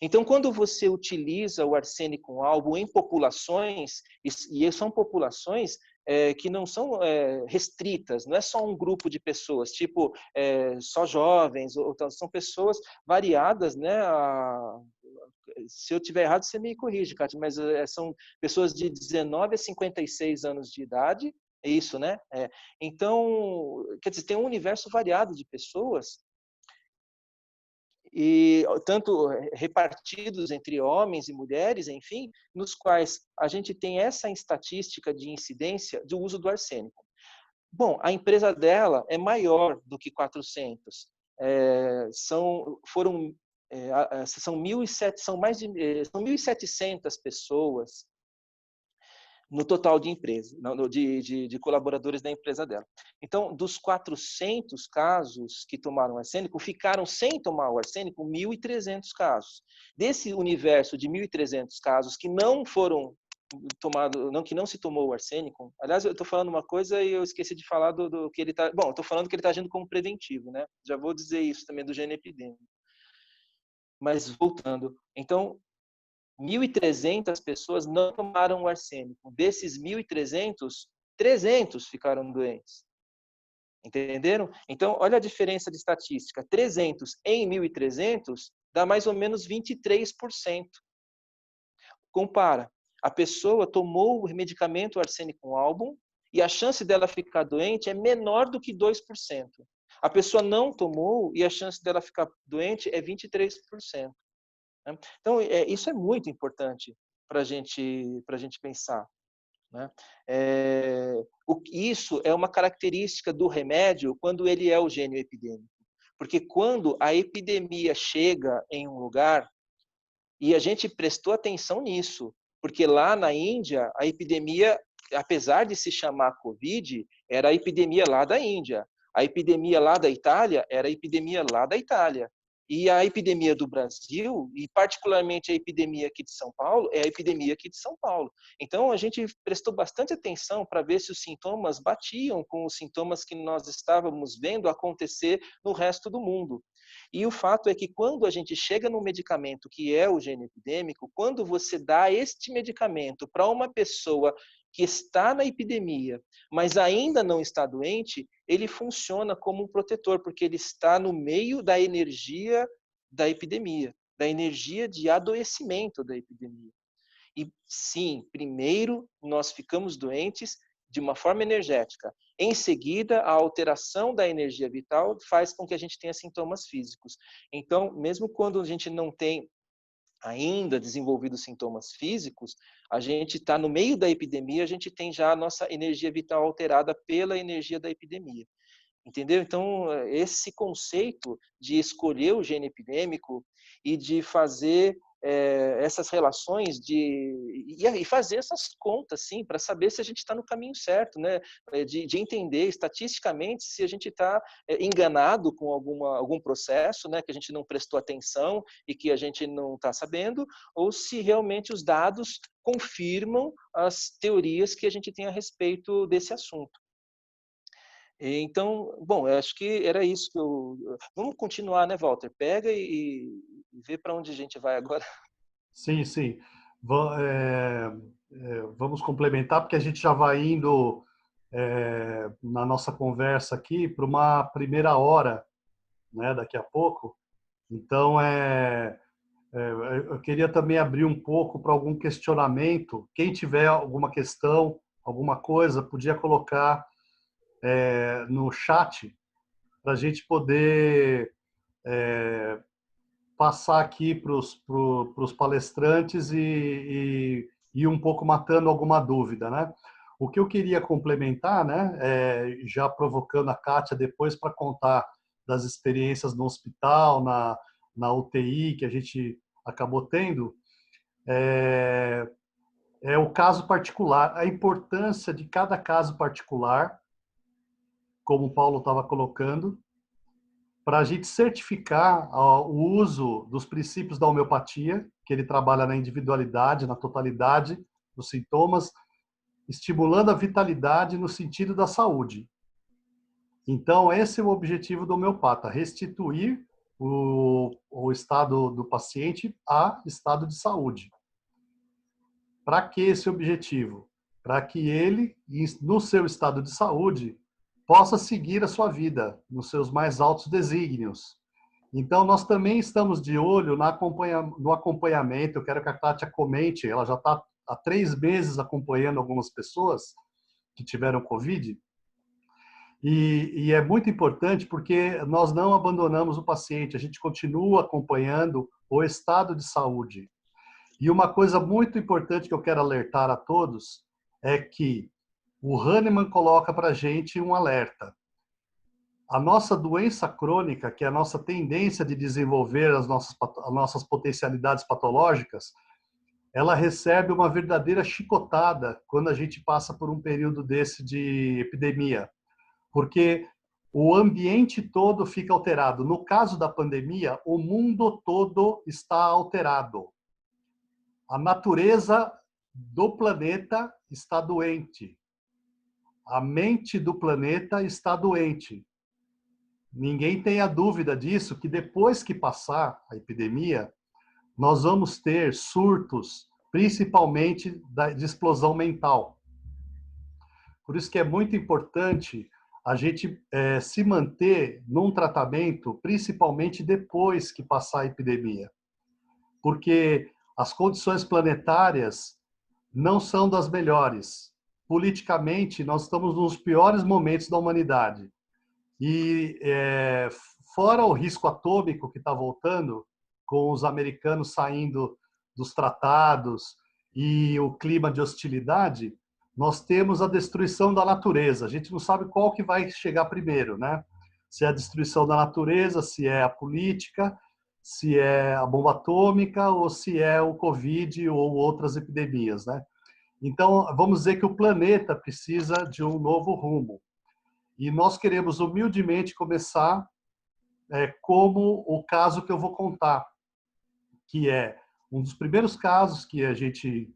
Então, quando você utiliza o arsênico albo em populações, e são populações que não são restritas, não é só um grupo de pessoas, tipo só jovens, são pessoas variadas, né? Se eu tiver errado, você me corrige, Kátia, mas são pessoas de 19 a 56 anos de idade, é isso, né? Então, quer dizer, tem um universo variado de pessoas, e tanto repartidos entre homens e mulheres, enfim, nos quais a gente tem essa estatística de incidência do uso do arsênico. Bom, a empresa dela é maior do que 400. São 1.700 pessoas no total de empresa, de colaboradores da empresa dela. Então, dos 400 casos que tomaram arsênico, ficaram sem tomar o arsênico 1.300 casos. Desse universo de 1.300 casos que não foram tomados, que não se tomou o arsênico, aliás, eu estou falando uma coisa e eu esqueci de falar do que ele está... Bom, estou falando que ele está agindo como preventivo, né? Já vou dizer isso também do gene epidêmico. Mas, voltando, então, 1.300 pessoas não tomaram o arsênico. Desses 1.300, 300 ficaram doentes. Entenderam? Então, olha a diferença de estatística. 300 em 1.300 dá mais ou menos 23%. Compara. A pessoa tomou o medicamento arsênico albo e a chance dela ficar doente é menor do que 2%. A pessoa não tomou e a chance dela ficar doente é 23%. Então, isso é muito importante para a gente pensar, né? Isso é uma característica do remédio quando ele é o gênio epidêmico. Porque quando a epidemia chega em um lugar, e a gente prestou atenção nisso, porque lá na Índia, a epidemia, apesar de se chamar Covid, era a epidemia lá da Índia. A epidemia lá da Itália era a epidemia lá da Itália. E a epidemia do Brasil, e particularmente a epidemia aqui de São Paulo, é a epidemia aqui de São Paulo. Então, a gente prestou bastante atenção para ver se os sintomas batiam com os sintomas que nós estávamos vendo acontecer no resto do mundo. E o fato é que quando a gente chega no medicamento que é o gene epidêmico, quando você dá este medicamento para uma pessoa que está na epidemia, mas ainda não está doente, ele funciona como um protetor, porque ele está no meio da energia da epidemia, da energia de adoecimento da epidemia. E sim, primeiro nós ficamos doentes de uma forma energética. Em seguida, a alteração da energia vital faz com que a gente tenha sintomas físicos. Então, mesmo quando a gente não tem ainda desenvolvido sintomas físicos, a gente está no meio da epidemia, a gente tem já a nossa energia vital alterada pela energia da epidemia. Entendeu? Então, esse conceito de escolher o gene epidêmico e de fazer essas relações e fazer essas contas, sim, para saber se a gente está no caminho certo, né? De entender estatisticamente se a gente está enganado com algum processo, né? Que a gente não prestou atenção e que a gente não está sabendo, ou se realmente os dados confirmam as teorias que a gente tem a respeito desse assunto. Então, bom, eu acho que era isso que eu... Vamos continuar, né, Walter? Pega e vê para onde a gente vai agora. Sim, sim. Vamos complementar, porque a gente já vai indo na nossa conversa aqui para uma primeira hora, né, daqui a pouco. Então, eu queria também abrir um pouco para algum questionamento. Quem tiver alguma questão, alguma coisa, podia colocar no chat para a gente poder passar aqui para os palestrantes e ir um pouco matando alguma dúvida, né? O que eu queria complementar, né, já provocando a Kátia depois para contar das experiências no hospital, na UTI que a gente acabou tendo, é o caso particular, a importância de cada caso particular, como o Paulo estava colocando, para a gente certificar o uso dos princípios da homeopatia, que ele trabalha na individualidade, na totalidade dos sintomas, estimulando a vitalidade no sentido da saúde. Então, esse é o objetivo do homeopata, restituir o estado do paciente a estado de saúde. Para que esse objetivo? Para que ele, no seu estado de saúde, possa seguir a sua vida, nos seus mais altos desígnios. Então, nós também estamos de olho no acompanhamento. Eu quero que a Kátia comente, ela já está há 3 meses acompanhando algumas pessoas que tiveram Covid, e é muito importante porque nós não abandonamos o paciente, a gente continua acompanhando o estado de saúde. E uma coisa muito importante que eu quero alertar a todos é que o Hahnemann coloca para a gente um alerta. A nossa doença crônica, que é a nossa tendência de desenvolver as nossas potencialidades patológicas, ela recebe uma verdadeira chicotada quando a gente passa por um período desse de epidemia. Porque o ambiente todo fica alterado. No caso da pandemia, o mundo todo está alterado. A natureza do planeta está doente. A mente do planeta está doente. Ninguém tenha dúvida disso, que depois que passar a epidemia, nós vamos ter surtos, principalmente de explosão mental. Por isso que é muito importante a gente se manter num tratamento, principalmente depois que passar a epidemia. Porque as condições planetárias não são das melhores. Politicamente, nós estamos nos piores momentos da humanidade. E fora o risco atômico que está voltando, com os americanos saindo dos tratados e o clima de hostilidade, nós temos a destruição da natureza. A gente não sabe qual que vai chegar primeiro, né? Se é a destruição da natureza, se é a política, se é a bomba atômica ou se é o Covid ou outras epidemias, né? Então, vamos dizer que o planeta precisa de um novo rumo. E nós queremos humildemente começar como o caso que eu vou contar, que é um dos primeiros casos que a gente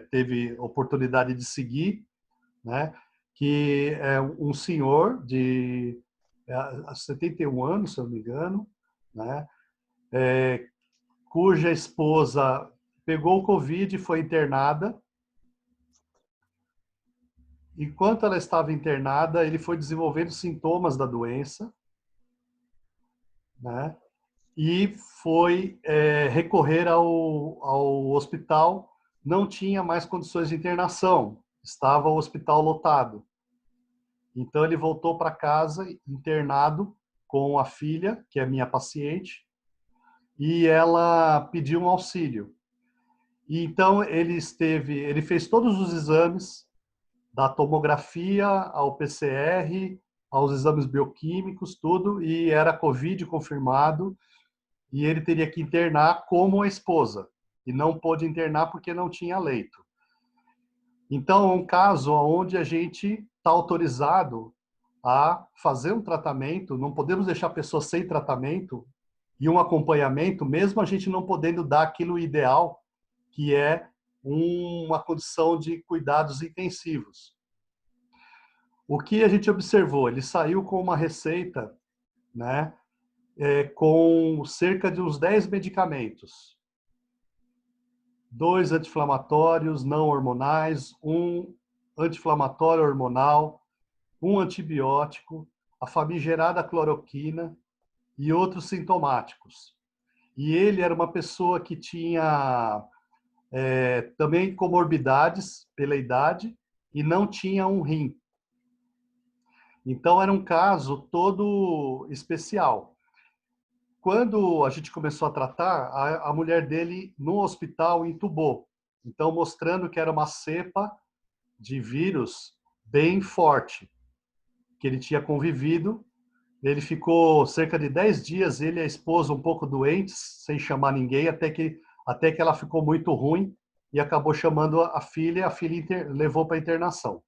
teve oportunidade de seguir, né? Que é um senhor de 71 anos, se eu não me engano, né? Cuja esposa pegou o Covid e foi internada. Enquanto ela estava internada, ele foi desenvolvendo sintomas da doença, né? E foi recorrer ao hospital, não tinha mais condições de internação, estava o hospital lotado. Então ele voltou para casa internado com a filha, que é minha paciente, e ela pediu um auxílio. E então ele fez todos os exames, da tomografia ao PCR, aos exames bioquímicos, tudo, e era Covid confirmado, e ele teria que internar como a esposa, e não pôde internar porque não tinha leito. Então, é um caso onde a gente está autorizado a fazer um tratamento, não podemos deixar a pessoa sem tratamento e um acompanhamento, mesmo a gente não podendo dar aquilo ideal, que é uma condição de cuidados intensivos. O que a gente observou? Ele saiu com uma receita, né, com cerca de uns 10 medicamentos. 2 anti-inflamatórios não hormonais, um anti-inflamatório hormonal, um antibiótico, a famigerada cloroquina e outros sintomáticos. E ele era uma pessoa que tinha também comorbidades pela idade e não tinha um rim. Então, era um caso todo especial. Quando a gente começou a tratar, a mulher dele, no hospital, entubou. Então, mostrando que era uma cepa de vírus bem forte, que ele tinha convivido Ele ficou cerca de 10 dias, ele e a esposa um pouco doentes, sem chamar ninguém, até que ela ficou muito ruim e acabou chamando a filha levou para internação.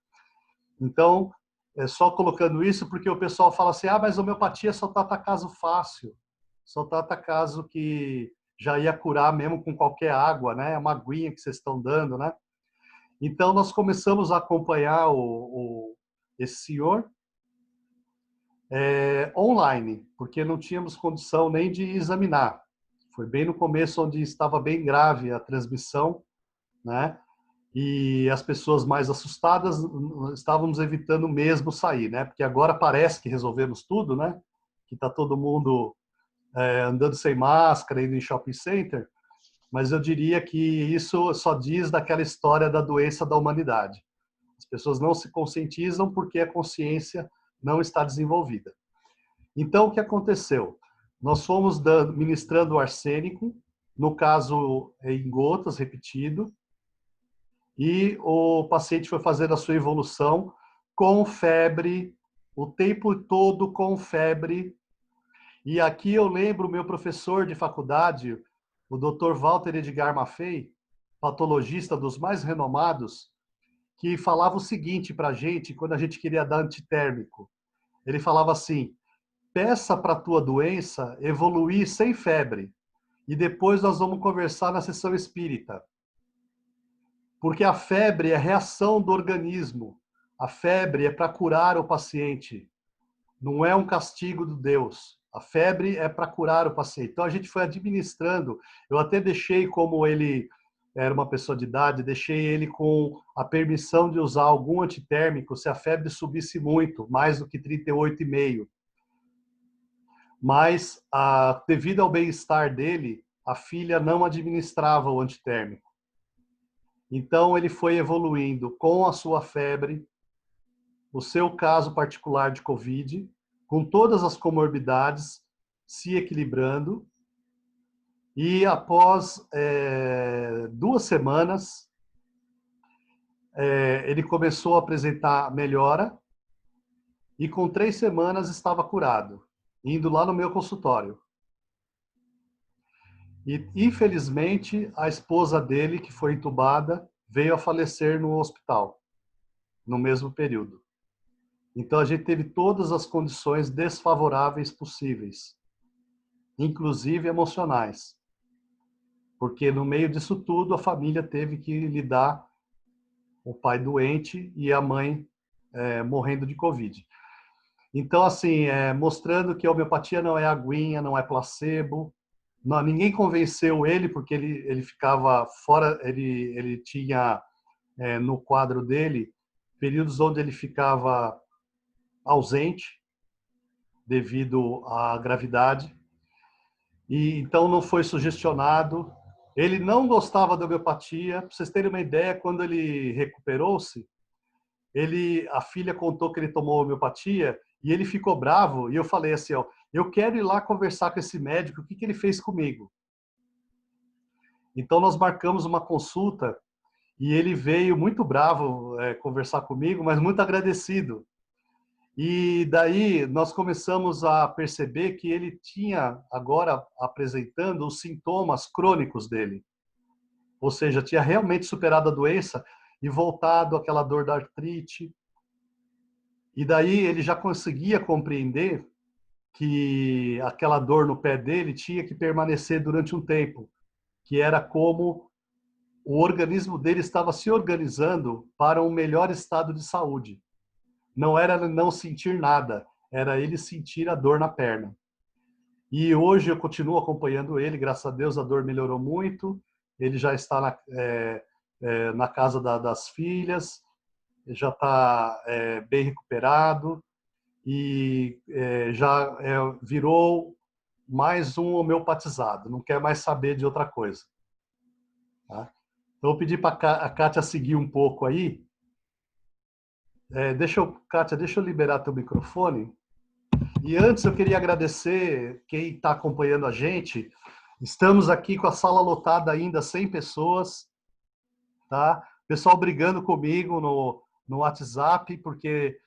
Então, é só colocando isso porque o pessoal fala assim, mas a homeopatia só trata caso fácil, só trata caso que já ia curar mesmo com qualquer água, né? Uma aguinha que vocês estão dando, né? Então, nós começamos a acompanhar esse senhor online, porque não tínhamos condição nem de examinar. Foi bem no começo, onde estava bem grave a transmissão, né? E as pessoas mais assustadas, estávamos evitando mesmo sair, né? Porque agora parece que resolvemos tudo, né? Que está todo mundo andando sem máscara, indo em shopping center, mas eu diria que isso só diz daquela história da doença da humanidade. As pessoas não se conscientizam porque a consciência não está desenvolvida. Então, o que aconteceu? Nós fomos ministrando arsênico, no caso em gotas, repetido, e o paciente foi fazendo a sua evolução com febre, o tempo todo com febre. E aqui eu lembro o meu professor de faculdade, o Dr. Walter Edgar Maffei, patologista dos mais renomados, que falava o seguinte para a gente, quando a gente queria dar antitérmico. Ele falava assim, peça para a tua doença evoluir sem febre, e depois nós vamos conversar na sessão espírita. Porque a febre é reação do organismo. A febre é para curar o paciente. Não é um castigo de Deus. A febre é para curar o paciente. Então a gente foi administrando. Eu até deixei, como ele era uma pessoa de idade, deixei ele com a permissão de usar algum antitérmico se a febre subisse muito, mais do que 38,5. Mas, devido ao bem-estar dele, a filha não administrava o antitérmico. Então, ele foi evoluindo com a sua febre, o seu caso particular de Covid, com todas as comorbidades, se equilibrando. E após 2 semanas, ele começou a apresentar melhora e com 3 semanas estava curado, indo lá no meu consultório. E, infelizmente, a esposa dele, que foi entubada, veio a falecer no hospital, no mesmo período. Então, a gente teve todas as condições desfavoráveis possíveis, inclusive emocionais. Porque, no meio disso tudo, a família teve que lidar com o pai doente e a mãe morrendo de Covid. Então, assim, mostrando que a homeopatia não é aguinha, não é placebo. Não, ninguém convenceu ele, porque ele ficava fora, ele tinha no quadro dele períodos onde ele ficava ausente devido à gravidade. E então não foi sugestionado. Ele não gostava da homeopatia. Para vocês terem uma ideia, quando ele recuperou-se, a filha contou que ele tomou homeopatia e ele ficou bravo. E eu falei assim, eu quero ir lá conversar com esse médico, o que ele fez comigo. Então nós marcamos uma consulta e ele veio muito bravo conversar comigo, mas muito agradecido. E daí nós começamos a perceber que ele tinha agora apresentando os sintomas crônicos dele. Ou seja, tinha realmente superado a doença e voltado àquela dor da artrite. E daí ele já conseguia compreender que aquela dor no pé dele tinha que permanecer durante um tempo, que era como o organismo dele estava se organizando para um melhor estado de saúde. Não era não sentir nada, era ele sentir a dor na perna. E hoje eu continuo acompanhando ele, graças a Deus a dor melhorou muito, ele já está na casa das filhas, já está bem recuperado e já virou mais um homeopatizado, não quer mais saber de outra coisa. Tá? Então eu pedi para a Kátia seguir um pouco aí. Kátia, deixa eu liberar teu microfone. E antes eu queria agradecer quem está acompanhando a gente. Estamos aqui com a sala lotada ainda, 100 pessoas. Tá? Pessoal brigando comigo no WhatsApp, porque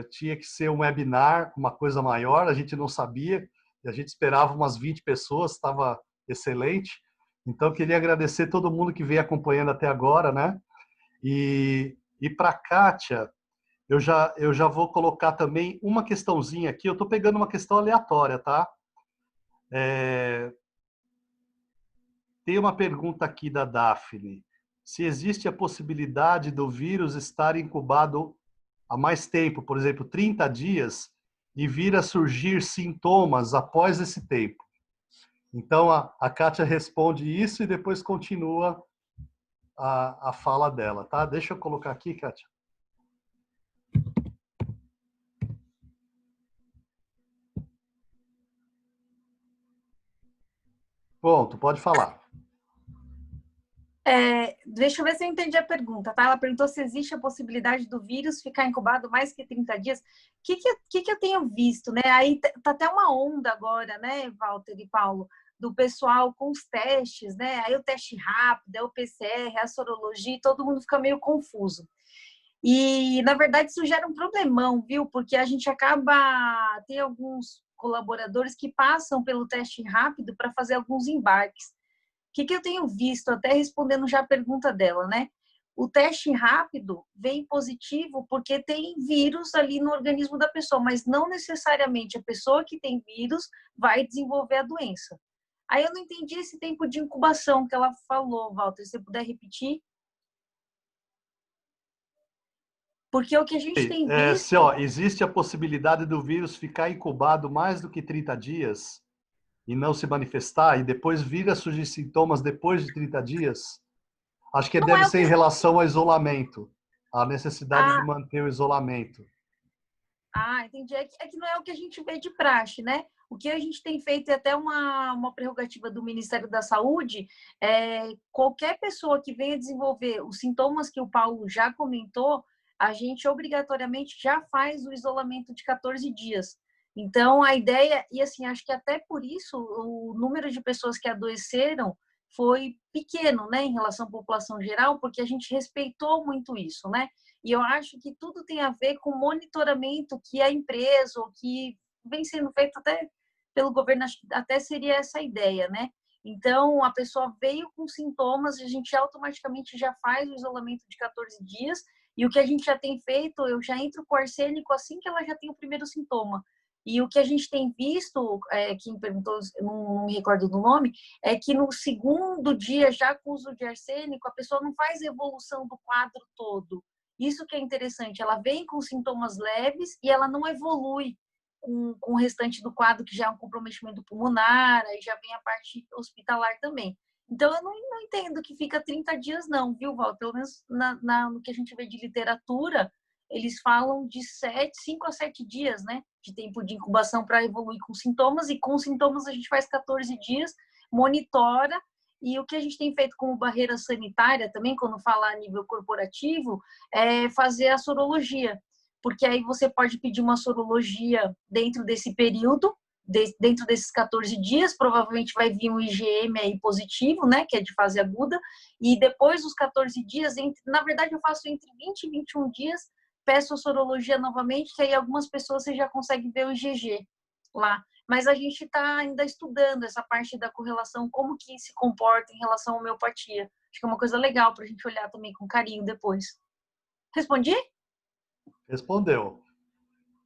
tinha que ser um webinar, uma coisa maior, a gente não sabia, e a gente esperava umas 20 pessoas, estava excelente. Então, eu queria agradecer todo mundo que veio acompanhando até agora, né? E para a Kátia, eu já vou colocar também uma questãozinha aqui, eu estou pegando uma questão aleatória, tá? Tem uma pergunta aqui da Daphne. Se existe a possibilidade do vírus estar incubado há mais tempo, por exemplo, 30 dias, e vir a surgir sintomas após esse tempo. Então, a Kátia responde isso e depois continua a fala dela, tá? Deixa eu colocar aqui, Kátia. Pronto, pode falar. Deixa eu ver se eu entendi a pergunta, tá? Ela perguntou se existe a possibilidade do vírus ficar incubado mais que 30 dias. O que eu tenho visto, né? Aí tá até uma onda agora, né, Walter e Paulo, do pessoal com os testes, né? Aí o teste rápido, é o PCR, a sorologia, todo mundo fica meio confuso. E, na verdade, isso gera um problemão, viu? Porque a gente tem alguns colaboradores que passam pelo teste rápido para fazer alguns embarques. O que eu tenho visto, até respondendo já a pergunta dela, né? O teste rápido vem positivo porque tem vírus ali no organismo da pessoa, mas não necessariamente a pessoa que tem vírus vai desenvolver a doença. Aí eu não entendi esse tempo de incubação que ela falou, Walter, se você puder repetir. Porque o que a gente tem visto... existe a possibilidade do vírus ficar incubado mais do que 30 dias e não se manifestar, e depois vir a surgir sintomas depois de 30 dias? Acho que deve ser em relação ao isolamento, a necessidade de manter o isolamento. Entendi. É que não é o que a gente vê de praxe, né? O que a gente tem feito é até uma prerrogativa do Ministério da Saúde, qualquer pessoa que venha desenvolver os sintomas que o Paulo já comentou, a gente obrigatoriamente já faz o isolamento de 14 dias. Então, a ideia, e assim, acho que até por isso o número de pessoas que adoeceram foi pequeno, né, em relação à população geral, porque a gente respeitou muito isso, né? E eu acho que tudo tem a ver com o monitoramento que a empresa, ou que vem sendo feito até pelo governo, até seria essa ideia, né? Então, a pessoa veio com sintomas, a gente automaticamente já faz o isolamento de 14 dias, e o que a gente já tem feito, eu já entro com o arsênico assim que ela já tem o primeiro sintoma. E o que a gente tem visto, quem perguntou, não me recordo do nome, é que no segundo dia, já com o uso de arsênico, a pessoa não faz evolução do quadro todo. Isso que é interessante, ela vem com sintomas leves e ela não evolui com o restante do quadro, que já é um comprometimento pulmonar, aí já vem a parte hospitalar também. Então, eu não entendo que fica 30 dias não, viu, Val? Pelo menos no que a gente vê de literatura, eles falam de 5 a 7 dias, né, de tempo de incubação para evoluir com sintomas, e com sintomas a gente faz 14 dias, monitora, e o que a gente tem feito como barreira sanitária também, quando fala a nível corporativo, é fazer a sorologia, porque aí você pode pedir uma sorologia dentro desse período, dentro desses 14 dias, provavelmente vai vir um IgM aí positivo, né, que é de fase aguda, e depois dos 14 dias, na verdade eu faço entre 20 e 21 dias, peço a sorologia novamente, que aí algumas pessoas você já consegue ver o IgG lá. Mas a gente está ainda estudando essa parte da correlação, como que se comporta em relação à homeopatia. Acho que é uma coisa legal para a gente olhar também com carinho depois. Respondi? Respondeu.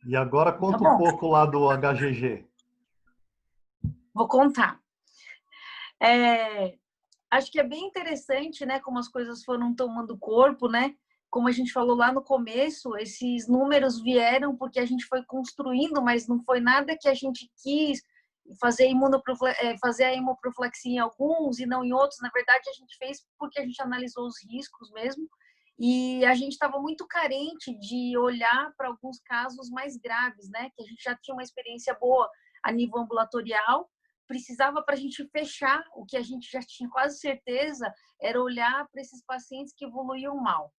E agora conta um pouco lá do HGG. Vou contar. Acho que é bem interessante, né, como as coisas foram tomando corpo, né? Como a gente falou lá no começo, esses números vieram porque a gente foi construindo, mas não foi nada que a gente quis fazer a hemoprofilaxia em alguns e não em outros. Na verdade, a gente fez porque a gente analisou os riscos mesmo, e a gente estava muito carente de olhar para alguns casos mais graves, né? Que a gente já tinha uma experiência boa a nível ambulatorial, precisava para a gente fechar, o que a gente já tinha quase certeza era olhar para esses pacientes que evoluíam mal.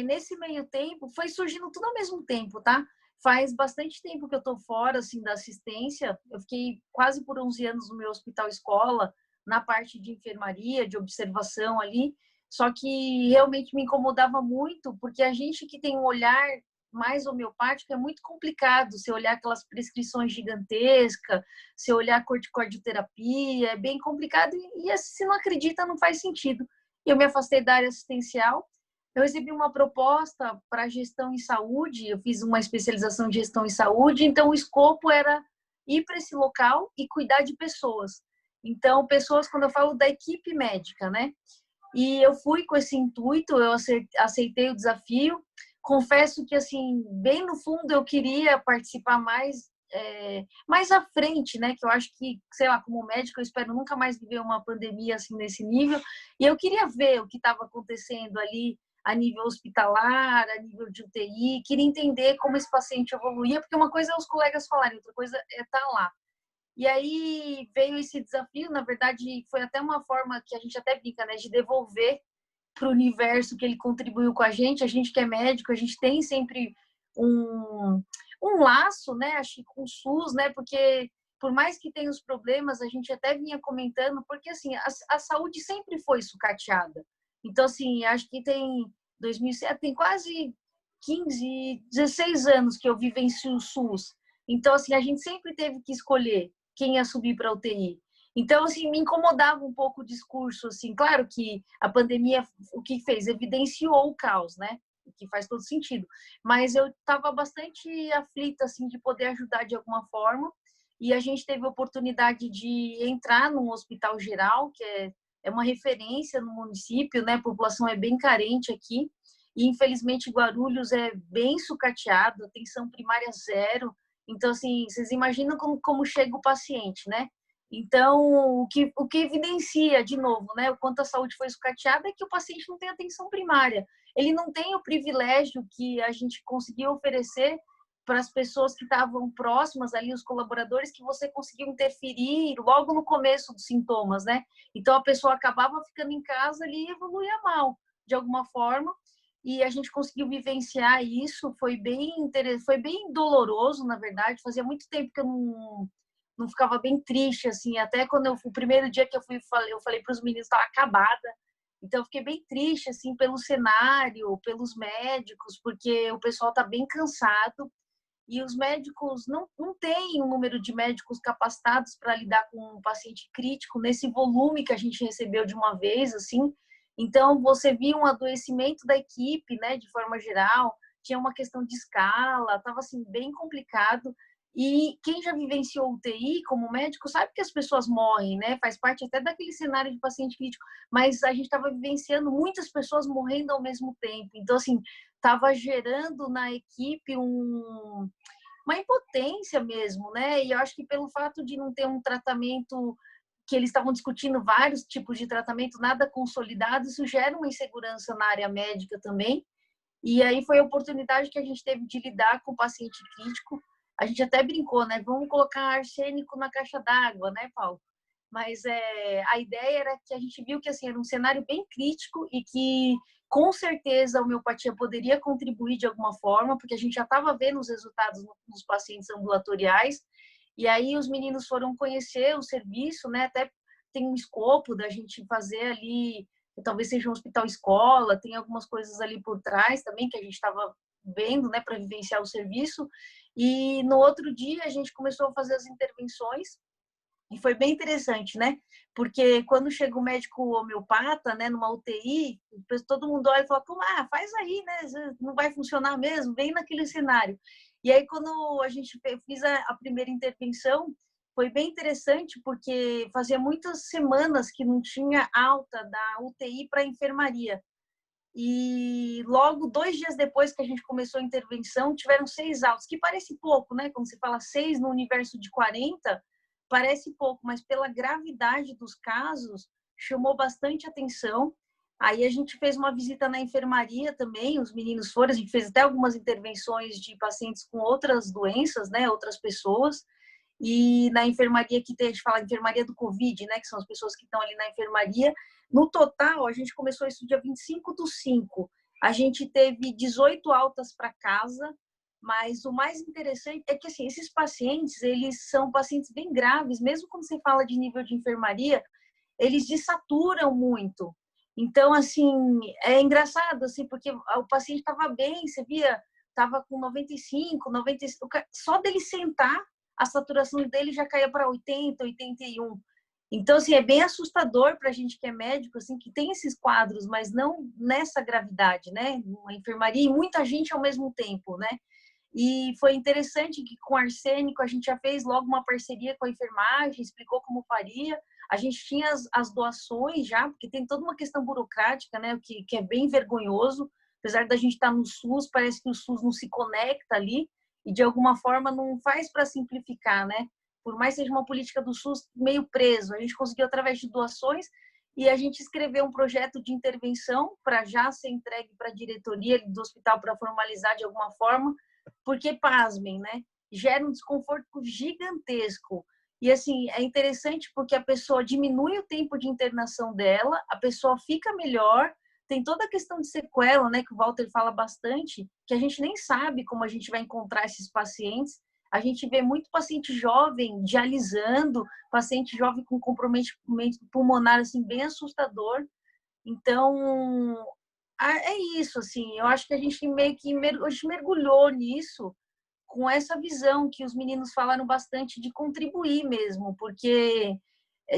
Nesse meio tempo, foi surgindo tudo ao mesmo tempo, tá? Faz bastante tempo que eu tô fora, assim, da assistência. Eu fiquei quase por 11 anos no meu hospital escola, na parte de enfermaria, de observação ali. Só que realmente me incomodava muito, porque a gente que tem um olhar mais homeopático é muito complicado. Você olhar aquelas prescrições gigantescas, você olhar corticodioterapia, é bem complicado e se não acredita, não faz sentido. Eu me afastei da área assistencial. Eu recebi uma proposta para gestão em saúde, eu fiz uma especialização em gestão em saúde, então o escopo era ir para esse local e cuidar de pessoas. Então, pessoas, quando eu falo da equipe médica, né? E eu fui com esse intuito, eu aceitei o desafio. Confesso que, assim, bem no fundo eu queria participar mais à frente, né? Que eu acho que, sei lá, como médico, eu espero nunca mais viver uma pandemia assim nesse nível. E eu queria ver o que estava acontecendo ali a nível hospitalar, a nível de UTI, queria entender como esse paciente evoluía, porque uma coisa é os colegas falarem, outra coisa é estar lá. E aí veio esse desafio, na verdade, foi até uma forma que a gente até brinca, né, de devolver para o universo que ele contribuiu com a gente que é médico, a gente tem sempre um laço, né, acho que com o SUS, né, porque por mais que tenha os problemas, a gente até vinha comentando, porque assim, a saúde sempre foi sucateada. Então, assim, acho que tem 2007, tem quase 15, 16 anos que eu vivencio o SUS. Então, assim, a gente sempre teve que escolher quem ia subir para a UTI. Então, assim, me incomodava um pouco o discurso, assim, claro que a pandemia, o que fez? Evidenciou o caos, né? O que faz todo sentido. Mas eu estava bastante aflita, assim, de poder ajudar de alguma forma. E a gente teve a oportunidade de entrar num hospital geral, que é uma referência no município, né? A população é bem carente aqui. E, infelizmente, Guarulhos é bem sucateado, atenção primária zero. Então, assim, vocês imaginam como chega o paciente, né? Então, o que evidencia, de novo, né, o quanto a saúde foi sucateada é que o paciente não tem atenção primária. Ele não tem o privilégio que a gente conseguiu oferecer para as pessoas que estavam próximas ali, os colaboradores, que você conseguiu interferir logo no começo dos sintomas, né? Então, a pessoa acabava ficando em casa ali e evoluía mal, de alguma forma. E a gente conseguiu vivenciar isso, foi bem doloroso, na verdade. Fazia muito tempo que eu não ficava bem triste, assim. Até quando o primeiro dia que eu falei para os meninos, estava acabada. Então, eu fiquei bem triste, assim, pelo cenário, pelos médicos, porque o pessoal está bem cansado. E os médicos não têm um número de médicos capacitados para lidar com um paciente crítico nesse volume que a gente recebeu de uma vez, assim. Então, você via um adoecimento da equipe, né, de forma geral, tinha uma questão de escala, estava, assim, bem complicado. E quem já vivenciou UTI como médico sabe que as pessoas morrem, né? Faz parte até daquele cenário de paciente crítico, mas a gente estava vivenciando muitas pessoas morrendo ao mesmo tempo. Então, assim, estava gerando na equipe uma impotência mesmo, né? E eu acho que pelo fato de não ter um tratamento, que eles estavam discutindo vários tipos de tratamento, nada consolidado, isso gera uma insegurança na área médica também. E aí foi a oportunidade que a gente teve de lidar com o paciente crítico. A gente até brincou, né? Vamos colocar arsênico na caixa d'água, né, Paulo? Mas a ideia era que a gente viu que assim, era um cenário bem crítico e que, com certeza, a homeopatia poderia contribuir de alguma forma, porque a gente já estava vendo os resultados nos pacientes ambulatoriais. E aí os meninos foram conhecer o serviço, né? Até tem um escopo da gente fazer ali, talvez seja um hospital-escola, tem algumas coisas ali por trás também que a gente estava vendo, né, para vivenciar o serviço. E no outro dia a gente começou a fazer as intervenções e foi bem interessante, né? Porque quando chega o médico homeopata, né, numa UTI, todo mundo olha e fala, faz aí, né? Não vai funcionar mesmo, vem naquele cenário. E aí quando a gente fez a primeira intervenção, foi bem interessante porque fazia muitas semanas que não tinha alta da UTI para a enfermaria. E logo 2 dias depois que a gente começou a intervenção, tiveram 6 altas, que parece pouco, né? Quando você fala 6 no universo de 40, parece pouco, mas pela gravidade dos casos, chamou bastante atenção. Aí a gente fez uma visita na enfermaria também, os meninos foram, a gente fez até algumas intervenções de pacientes com outras doenças, né? Outras pessoas. E na enfermaria que a gente fala enfermaria do Covid, né? Que são as pessoas que estão ali na enfermaria. No total, a gente começou isso dia 25/5. A gente teve 18 altas para casa, mas o mais interessante é que, assim, esses pacientes, eles são pacientes bem graves, mesmo quando você fala de nível de enfermaria, eles desaturam muito. Então, assim, é engraçado, assim, porque o paciente estava bem, você via estava com 95, 95, só dele sentar, a saturação dele já caía para 80, 81. Então, assim, é bem assustador para a gente que é médico, assim, que tem esses quadros, mas não nessa gravidade, né? Uma enfermaria e muita gente ao mesmo tempo, né? E foi interessante que com o arsênico a gente já fez logo uma parceria com a enfermagem, explicou como faria. A gente tinha as doações já, porque tem toda uma questão burocrática, né? Que é bem vergonhoso. Apesar da gente estar no SUS, parece que o SUS não se conecta ali e de alguma forma não faz para simplificar, né? Por mais que seja uma política do SUS meio preso, a gente conseguiu através de doações e a gente escreveu um projeto de intervenção para já ser entregue para a diretoria do hospital para formalizar de alguma forma, porque, pasmem, né? Gera um desconforto gigantesco. E, assim, é interessante porque a pessoa diminui o tempo de internação dela, a pessoa fica melhor, tem toda a questão de sequela, né, que o Walter fala bastante, que a gente nem sabe como a gente vai encontrar esses pacientes. A gente vê muito paciente jovem dialisando, paciente jovem com comprometimento pulmonar, assim, bem assustador. Então, é isso, assim, eu acho que a gente meio que mergulhou nisso com essa visão que os meninos falaram bastante de contribuir mesmo, porque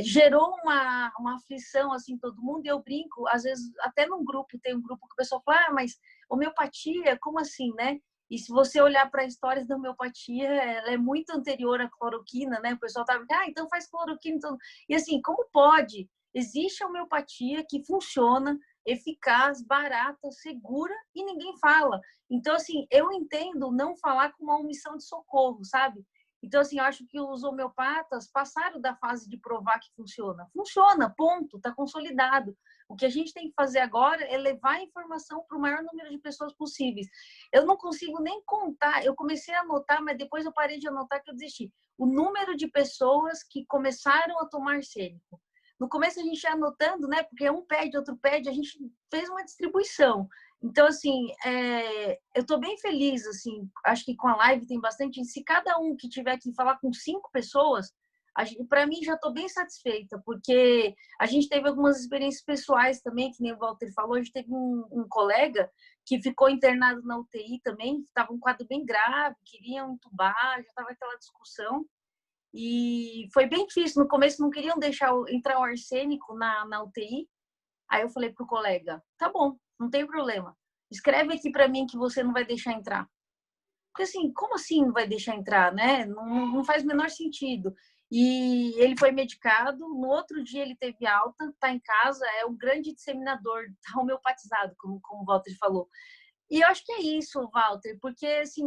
gerou uma aflição, assim, todo mundo, e eu brinco, às vezes, até num grupo, tem um grupo que o pessoal fala, mas homeopatia, como assim, né? E se você olhar para histórias da homeopatia, ela é muito anterior à cloroquina, né? O pessoal tá, então faz cloroquina. Então... E assim, como pode? Existe a homeopatia que funciona, eficaz, barata, segura e ninguém fala. Então, assim, eu entendo não falar com uma omissão de socorro, sabe? Então, assim, eu acho que os homeopatas passaram da fase de provar que funciona. Funciona, ponto, está consolidado. O que a gente tem que fazer agora é levar a informação para o maior número de pessoas possíveis. Eu não consigo nem contar, eu comecei a anotar, mas depois eu parei de anotar que eu desisti. O número de pessoas que começaram a tomar arsênico. No começo a gente ia anotando, né? Porque um pede, outro pede, a gente fez uma distribuição. Então, assim, eu estou bem feliz, assim, acho que com a live tem bastante. Se cada um que tiver que falar com 5 pessoas, para mim já estou bem satisfeita, porque a gente teve algumas experiências pessoais também, que nem o Walter falou, a gente teve um colega que ficou internado na UTI também, estava um quadro bem grave, queriam entubar, já estava aquela discussão. E foi bem difícil. No começo não queriam deixar entrar o arsênico na UTI. Aí eu falei pro colega, tá bom, não tem problema. Escreve aqui para mim que você não vai deixar entrar. Porque assim, como assim não vai deixar entrar, né? Não faz o menor sentido. E ele foi medicado, no outro dia ele teve alta, tá em casa, é um grande disseminador, tá homeopatizado, como o Walter falou. E eu acho que é isso, Walter, porque assim,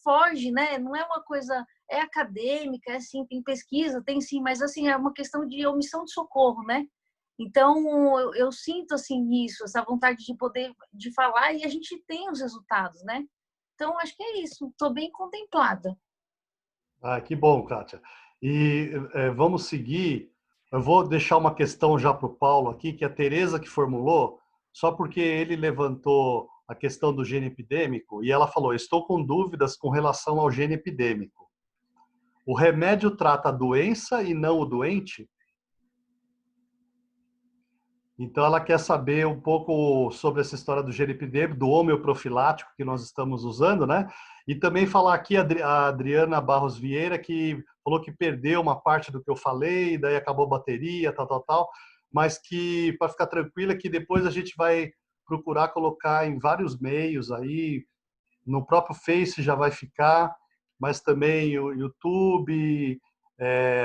foge, né? Não é uma coisa, é acadêmica, é assim, tem pesquisa, tem sim, mas assim, é uma questão de omissão de socorro, né? Então, eu sinto assim isso, essa vontade de poder de falar e a gente tem os resultados, né? Então, acho que é isso, estou bem contemplada. Ah, que bom, Kátia. E vamos seguir. Eu vou deixar uma questão já para o Paulo aqui, que é a Tereza que formulou, só porque ele levantou a questão do gene epidêmico e ela falou: estou com dúvidas com relação ao gene epidêmico. O remédio trata a doença e não o doente? Então, ela quer saber um pouco sobre essa história do gene epidêmico, do homeoprofilático que nós estamos usando, né? E também falar aqui a Adriana Barros Vieira, que falou que perdeu uma parte do que eu falei, daí acabou a bateria, tal, mas que, para ficar tranquila, que depois a gente vai procurar colocar em vários meios aí, no próprio Face já vai ficar, mas também o YouTube,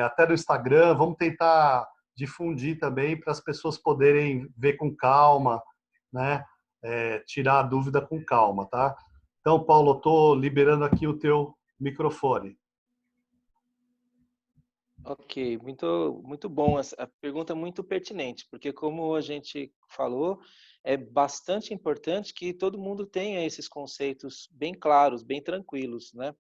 até no Instagram, vamos tentar difundir também para as pessoas poderem ver com calma, né? Tirar a dúvida com calma, tá? Então, Paulo, eu estou liberando aqui o teu microfone. Ok, muito bom. A pergunta é muito pertinente, porque como a gente falou, é bastante importante que todo mundo tenha esses conceitos bem claros, bem tranquilos, né?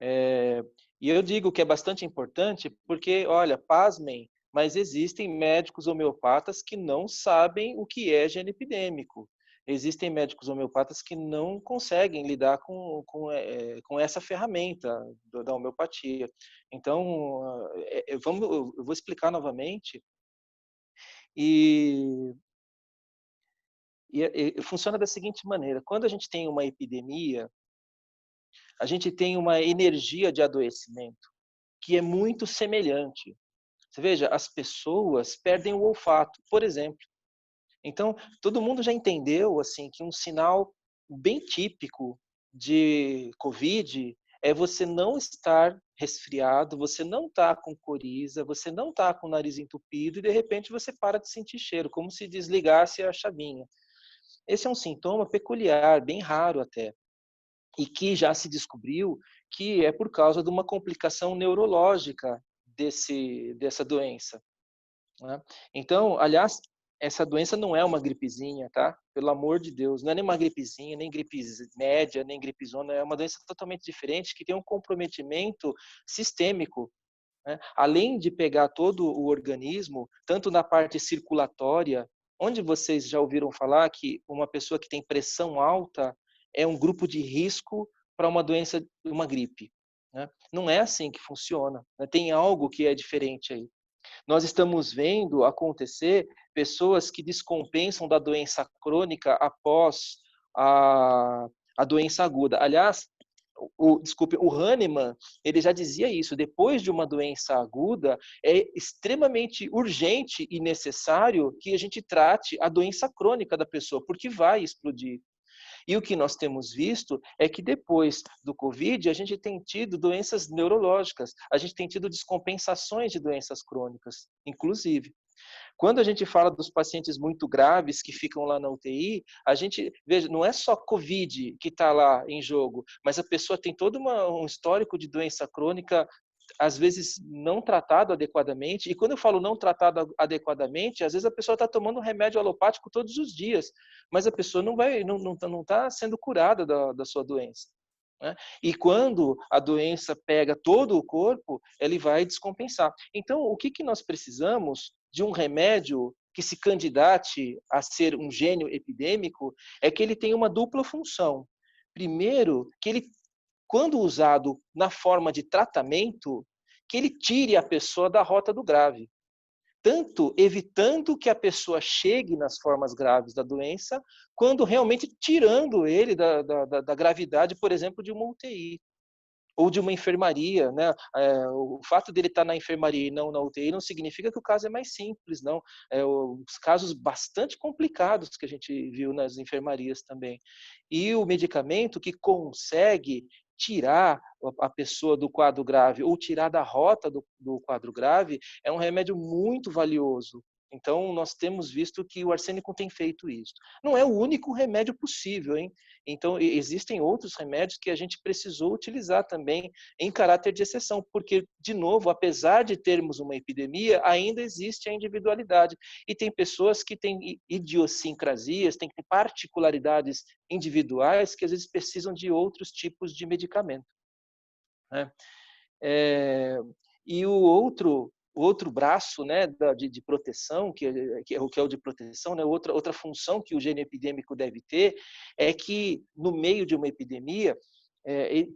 E eu digo que é bastante importante porque, olha, pasmem, mas existem médicos homeopatas que não sabem o que é gene epidêmico. Existem médicos homeopatas que não conseguem lidar com essa ferramenta da homeopatia. Então, eu vou explicar novamente. E funciona da seguinte maneira: quando a gente tem uma epidemia, a gente tem uma energia de adoecimento que é muito semelhante. Você veja, as pessoas perdem o olfato, por exemplo. Então, todo mundo já entendeu assim que um sinal bem típico de COVID é você não estar resfriado, você não tá com coriza, você não tá com o nariz entupido e de repente você para de sentir cheiro, como se desligasse a chavinha. Esse é um sintoma peculiar, bem raro até, e que já se descobriu que é por causa de uma complicação neurológica dessa doença, né? Então, aliás, essa doença não é uma gripezinha, tá? Pelo amor de Deus, não é nem uma gripezinha, nem gripe média, nem gripezona, é uma doença totalmente diferente que tem um comprometimento sistêmico, né? Além de pegar todo o organismo, tanto na parte circulatória, onde vocês já ouviram falar que uma pessoa que tem pressão alta é um grupo de risco para uma doença, uma gripe, né? Não é assim que funciona, né? Tem algo que é diferente aí. Nós estamos vendo acontecer pessoas que descompensam da doença crônica após a doença aguda. Aliás, o Hahnemann, ele já dizia isso, depois de uma doença aguda, é extremamente urgente e necessário que a gente trate a doença crônica da pessoa, porque vai explodir. E o que nós temos visto é que depois do Covid, a gente tem tido doenças neurológicas, a gente tem tido descompensações de doenças crônicas, inclusive. Quando a gente fala dos pacientes muito graves que ficam lá na UTI, a gente, veja, não é só Covid que está lá em jogo, mas a pessoa tem todo um histórico de doença crônica, às vezes não tratado adequadamente, e quando eu falo não tratado adequadamente, às vezes a pessoa está tomando um remédio alopático todos os dias, mas a pessoa não está sendo curada da sua doença, né? E quando a doença pega todo o corpo, ele vai descompensar. Então, o que nós precisamos de um remédio que se candidate a ser um gênio epidêmico é que ele tenha uma dupla função. Primeiro, que ele, quando usado na forma de tratamento, que ele tire a pessoa da rota do grave. Tanto evitando que a pessoa chegue nas formas graves da doença, quando realmente tirando ele da gravidade, por exemplo, de uma UTI ou de uma enfermaria, né? O fato dele estar na enfermaria e não na UTI não significa que o caso é mais simples, não. Os casos bastante complicados que a gente viu nas enfermarias também. E o medicamento que consegue tirar a pessoa do quadro grave ou tirar da rota do quadro grave é um remédio muito valioso. Então, nós temos visto que o arsênico tem feito isso. Não é o único remédio possível, hein? Então, existem outros remédios que a gente precisou utilizar também em caráter de exceção, porque, de novo, apesar de termos uma epidemia, ainda existe a individualidade. E tem pessoas que têm idiosincrasias, têm particularidades individuais que, às vezes, precisam de outros tipos de medicamento, né? E o outro braço, né, de proteção, que é o de proteção, né, outra função que o gênio epidêmico deve ter é que, no meio de uma epidemia,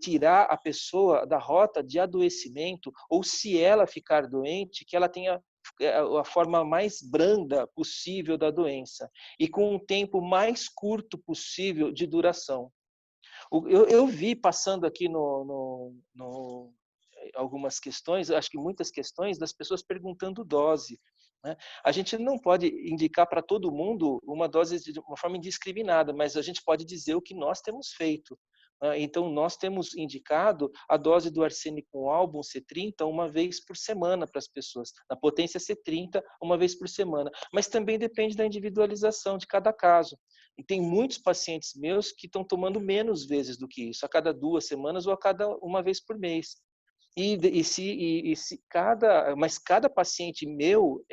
tirar a pessoa da rota de adoecimento, ou se ela ficar doente, que ela tenha a forma mais branda possível da doença e com um tempo mais curto possível de duração. Eu vi passando aqui algumas questões, acho que muitas questões das pessoas perguntando dose, né? A gente não pode indicar para todo mundo uma dose de uma forma indiscriminada, mas a gente pode dizer o que nós temos feito, né? Então, nós temos indicado a dose do arsênico álbum C30 uma vez por semana para as pessoas, na potência C30 uma vez por semana, mas também depende da individualização de cada caso. E tem muitos pacientes meus que estão tomando menos vezes do que isso, a cada 2 semanas ou a cada uma vez por mês. Mas cada paciente meu,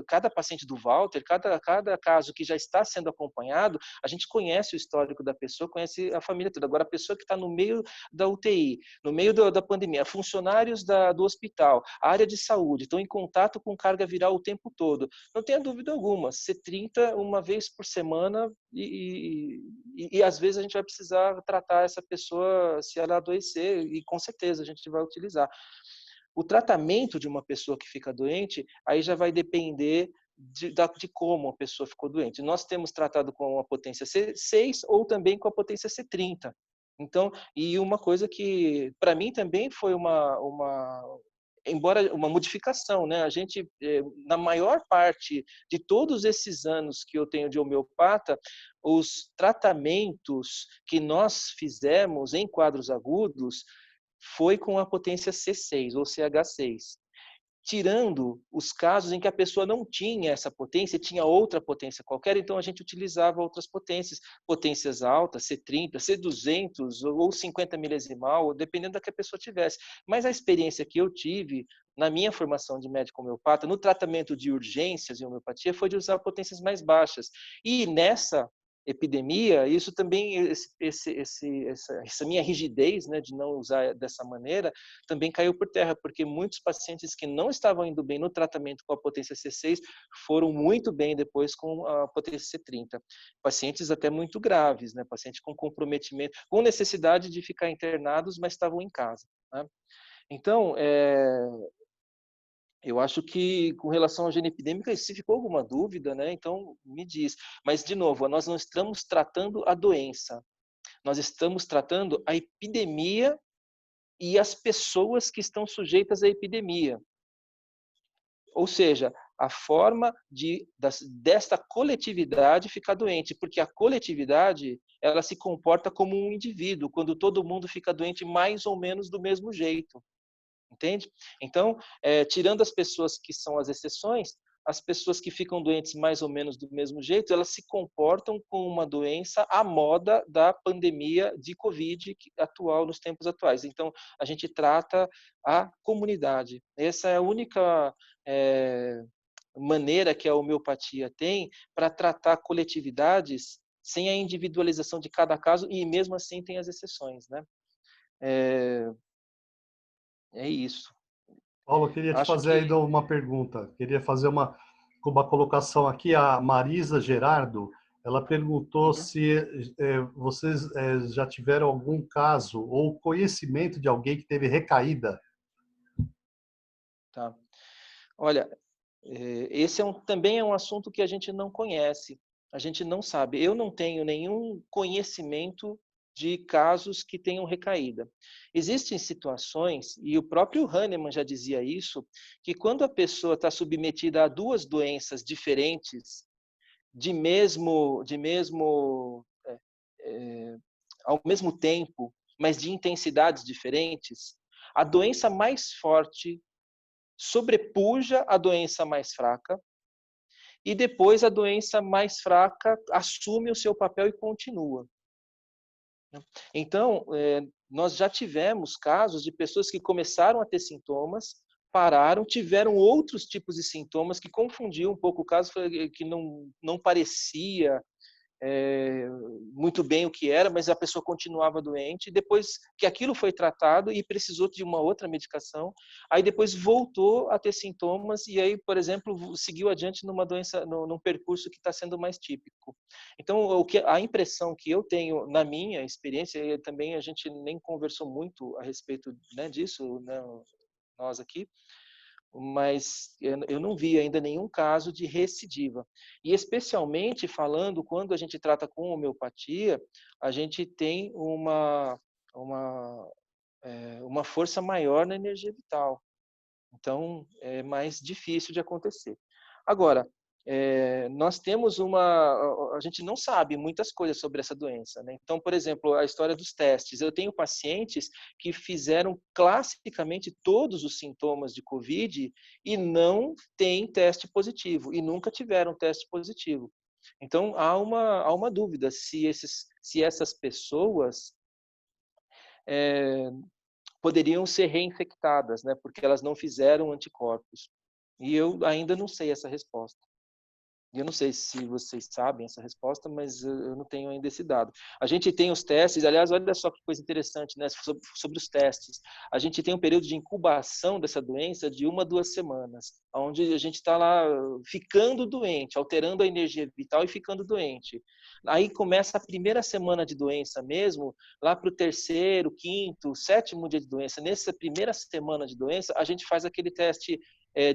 cada paciente do Walter, cada caso que já está sendo acompanhado, a gente conhece o histórico da pessoa, conhece a família toda. Agora, a pessoa que está no meio da UTI, no meio da pandemia, funcionários do hospital, a área de saúde, estão em contato com carga viral o tempo todo, não tenha dúvida alguma, C30 uma vez por semana e às vezes a gente vai precisar tratar essa pessoa se ela adoecer e com certeza a gente vai utilizar. O tratamento de uma pessoa que fica doente, aí já vai depender de como a pessoa ficou doente. Nós temos tratado com a potência C6 ou também com a potência C30. Então, e uma coisa que para mim também foi embora uma modificação, né? A gente, na maior parte de todos esses anos que eu tenho de homeopata, os tratamentos que nós fizemos em quadros agudos foi com a potência C6 ou CH6. Tirando os casos em que a pessoa não tinha essa potência, tinha outra potência qualquer, então a gente utilizava outras potências altas, C30, C200 ou 50 milesimal, dependendo da que a pessoa tivesse. Mas a experiência que eu tive na minha formação de médico homeopata, no tratamento de urgências em homeopatia, foi de usar potências mais baixas. E nessa epidemia, isso também, essa minha rigidez, né, de não usar dessa maneira, também caiu por terra, porque muitos pacientes que não estavam indo bem no tratamento com a potência C6 foram muito bem depois com a potência C30. Pacientes até muito graves, né, pacientes com comprometimento, com necessidade de ficar internados, mas estavam em casa, né? Então, eu acho que, com relação à higiene epidêmica, se ficou alguma dúvida, né? Então, me diz. Mas, de novo, nós não estamos tratando a doença. Nós estamos tratando a epidemia e as pessoas que estão sujeitas à epidemia. Ou seja, a forma desta coletividade ficar doente. Porque a coletividade, ela se comporta como um indivíduo, quando todo mundo fica doente mais ou menos do mesmo jeito. Entende? Então, tirando as pessoas que são as exceções, as pessoas que ficam doentes mais ou menos do mesmo jeito, elas se comportam com uma doença à moda da pandemia de Covid atual, nos tempos atuais. Então, a gente trata a comunidade. Essa é a única maneira que a homeopatia tem para tratar coletividades sem a individualização de cada caso, e mesmo assim tem as exceções, né? É isso. Paulo, eu queria te fazer ainda uma pergunta. Queria fazer uma colocação aqui. A Marisa Gerardo, ela perguntou se vocês já tiveram algum caso ou conhecimento de alguém que teve recaída. Tá. Olha, esse também é um assunto que a gente não conhece. A gente não sabe. Eu não tenho nenhum conhecimento de casos que tenham recaída. Existem situações, e o próprio Hahnemann já dizia isso, que quando a pessoa está submetida a duas doenças diferentes, ao mesmo tempo, mas de intensidades diferentes, a doença mais forte sobrepuja a doença mais fraca, e depois a doença mais fraca assume o seu papel e continua. Então, nós já tivemos casos de pessoas que começaram a ter sintomas, pararam, tiveram outros tipos de sintomas que confundiam um pouco o caso, que não parecia muito bem o que era, mas a pessoa continuava doente, depois que aquilo foi tratado e precisou de uma outra medicação, aí depois voltou a ter sintomas e aí, por exemplo, seguiu adiante numa doença, num percurso que está sendo mais típico. Então, a impressão que eu tenho, na minha experiência, e também a gente nem conversou muito a respeito, né, disso, né, nós aqui, mas eu não vi ainda nenhum caso de recidiva. E especialmente falando, quando a gente trata com homeopatia, a gente tem uma força maior na energia vital. Então, é mais difícil de acontecer. Agora, nós temos a gente não sabe muitas coisas sobre essa doença, né? Então, por exemplo, a história dos testes. Eu tenho pacientes que fizeram classicamente todos os sintomas de COVID e não têm teste positivo, e nunca tiveram teste positivo. Então, há uma dúvida se essas pessoas poderiam ser reinfectadas, né? Porque elas não fizeram anticorpos. E eu ainda não sei essa resposta. Eu não sei se vocês sabem essa resposta, mas eu não tenho ainda esse dado. A gente tem os testes, aliás, olha só que coisa interessante, né, sobre os testes. A gente tem um período de incubação dessa doença de 1 a 2 semanas, onde a gente está lá ficando doente, alterando a energia vital e ficando doente. Aí começa a primeira semana de doença mesmo, lá para o 3º, 5º, 7º dia de doença. Nessa primeira semana de doença, a gente faz aquele teste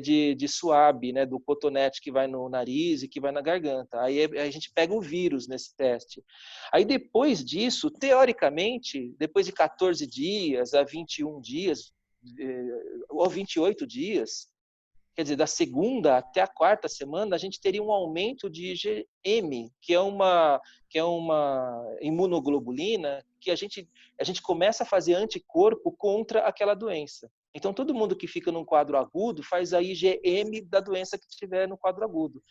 de suave, né, do cotonete que vai no nariz e que vai na garganta. Aí a gente pega o vírus nesse teste. Aí depois disso, teoricamente, depois de 14 dias a 21 dias, ou 28 dias, quer dizer, da segunda até a quarta semana, a gente teria um aumento de IgM, que é uma imunoglobulina que a gente começa a fazer anticorpo contra aquela doença. Então, todo mundo que fica num quadro agudo faz a IgM da doença que estiver no quadro agudo.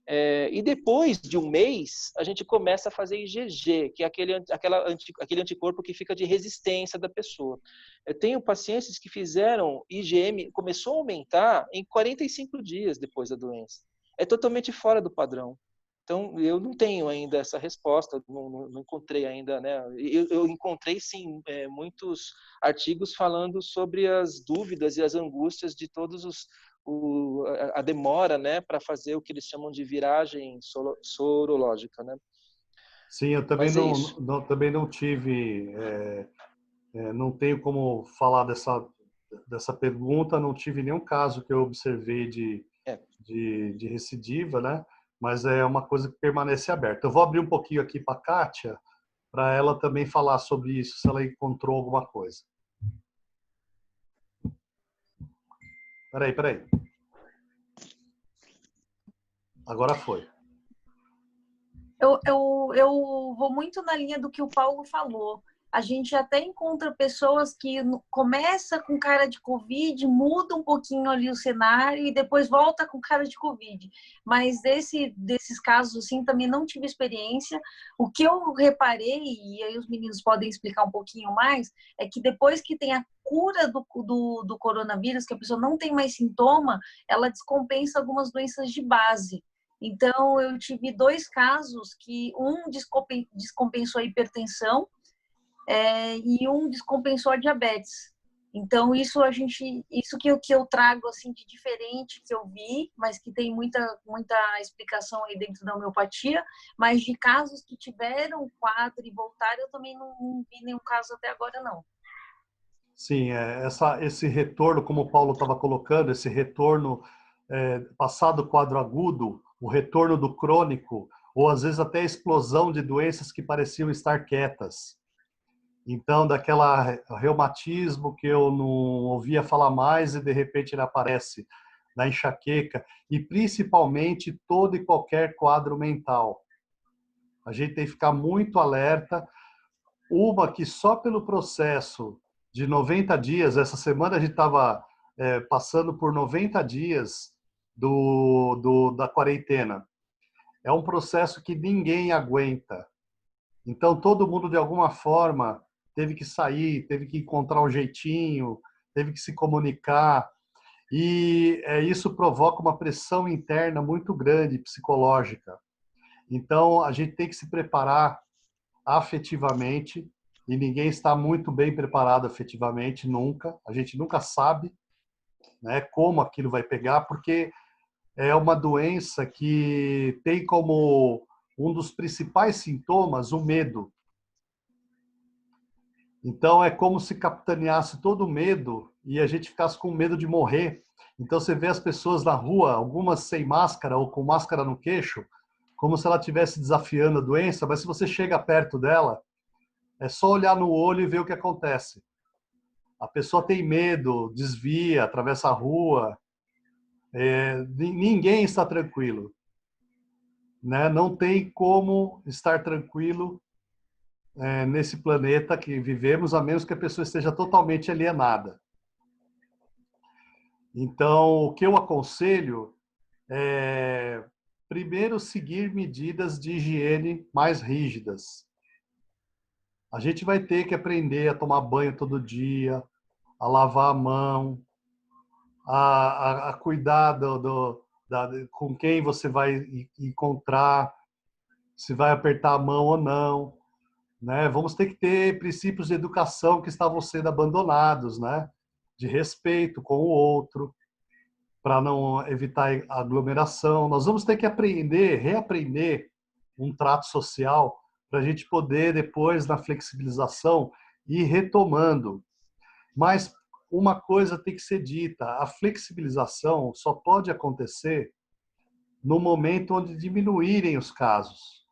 E depois de um mês, a gente começa a fazer IgG, que é aquele anticorpo que fica de resistência da pessoa. Eu tenho pacientes que fizeram IgM, começou a aumentar em 45 dias depois da doença. É totalmente fora do padrão. Então, eu não tenho ainda essa resposta, não encontrei ainda, né? Eu encontrei, sim, muitos artigos falando sobre as dúvidas e as angústias de todos a demora, né, para fazer o que eles chamam de viragem sorológica, né? Sim, eu também também não tive, não tenho como falar dessa pergunta, não tive nenhum caso que eu observei de recidiva, né? Mas é uma coisa que permanece aberta. Eu vou abrir um pouquinho aqui para a Kátia, para ela também falar sobre isso, se ela encontrou alguma coisa. Peraí. Agora foi. Eu vou muito na linha do que o Paulo falou. A gente até encontra pessoas que começa com cara de Covid, muda um pouquinho ali o cenário e depois volta com cara de Covid. Mas desses casos, assim, também não tive experiência. O que eu reparei, e aí os meninos podem explicar um pouquinho mais, é que depois que tem a cura do coronavírus, que a pessoa não tem mais sintoma, ela descompensa algumas doenças de base. Então, eu tive 2 casos que um descompensou a hipertensão, e um descompensou a diabetes. Então, isso que eu trago assim de diferente que eu vi, mas que tem muita explicação aí dentro da homeopatia, mas de casos que tiveram quadro e voltaram, eu também não vi nenhum caso até agora, não. Sim, esse retorno, como o Paulo estava colocando, esse retorno passado o quadro agudo, o retorno do crônico, ou às vezes até a explosão de doenças que pareciam estar quietas. Então, daquela reumatismo que eu não ouvia falar mais e de repente ele aparece, na enxaqueca, e principalmente todo e qualquer quadro mental. A gente tem que ficar muito alerta. Uma que só pelo processo de 90 dias, essa semana a gente estava passando por 90 dias da quarentena. É um processo que ninguém aguenta. Então, todo mundo, de alguma forma, teve que sair, teve que encontrar um jeitinho, teve que se comunicar. E isso provoca uma pressão interna muito grande, psicológica. Então, a gente tem que se preparar afetivamente, e ninguém está muito bem preparado afetivamente, nunca. A gente nunca sabe, né, como aquilo vai pegar, porque é uma doença que tem como um dos principais sintomas o medo. Então, é como se capitaneasse todo o medo e a gente ficasse com medo de morrer. Então, você vê as pessoas na rua, algumas sem máscara ou com máscara no queixo, como se ela estivesse desafiando a doença, mas se você chega perto dela, é só olhar no olho e ver o que acontece. A pessoa tem medo, desvia, atravessa a rua. Ninguém está tranquilo, né? Não tem como estar tranquilo nesse planeta que vivemos, a menos que a pessoa esteja totalmente alienada. Então, o que eu aconselho é, primeiro, seguir medidas de higiene mais rígidas. A gente vai ter que aprender a tomar banho todo dia, a lavar a mão, a cuidar com quem você vai encontrar, se vai apertar a mão ou não, né? Vamos ter que ter princípios de educação que estavam sendo abandonados, né? De respeito com o outro, para não evitar aglomeração. Nós vamos ter que reaprender um trato social para a gente poder, depois, na flexibilização, ir retomando. Mas uma coisa tem que ser dita, a flexibilização só pode acontecer no momento onde diminuírem os casos.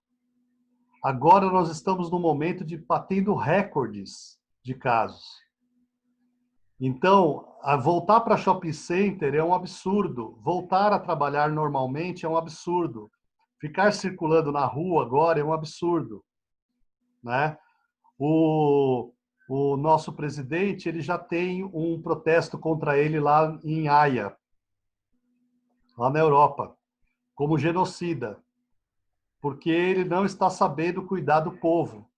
Agora nós estamos no momento de batendo recordes de casos. Então, voltar para shopping center é um absurdo. Voltar a trabalhar normalmente é um absurdo. Ficar circulando na rua agora é um absurdo, né? O nosso presidente, ele já tem um protesto contra ele lá em Haia, lá na Europa, como genocida, porque ele não está sabendo cuidar do povo.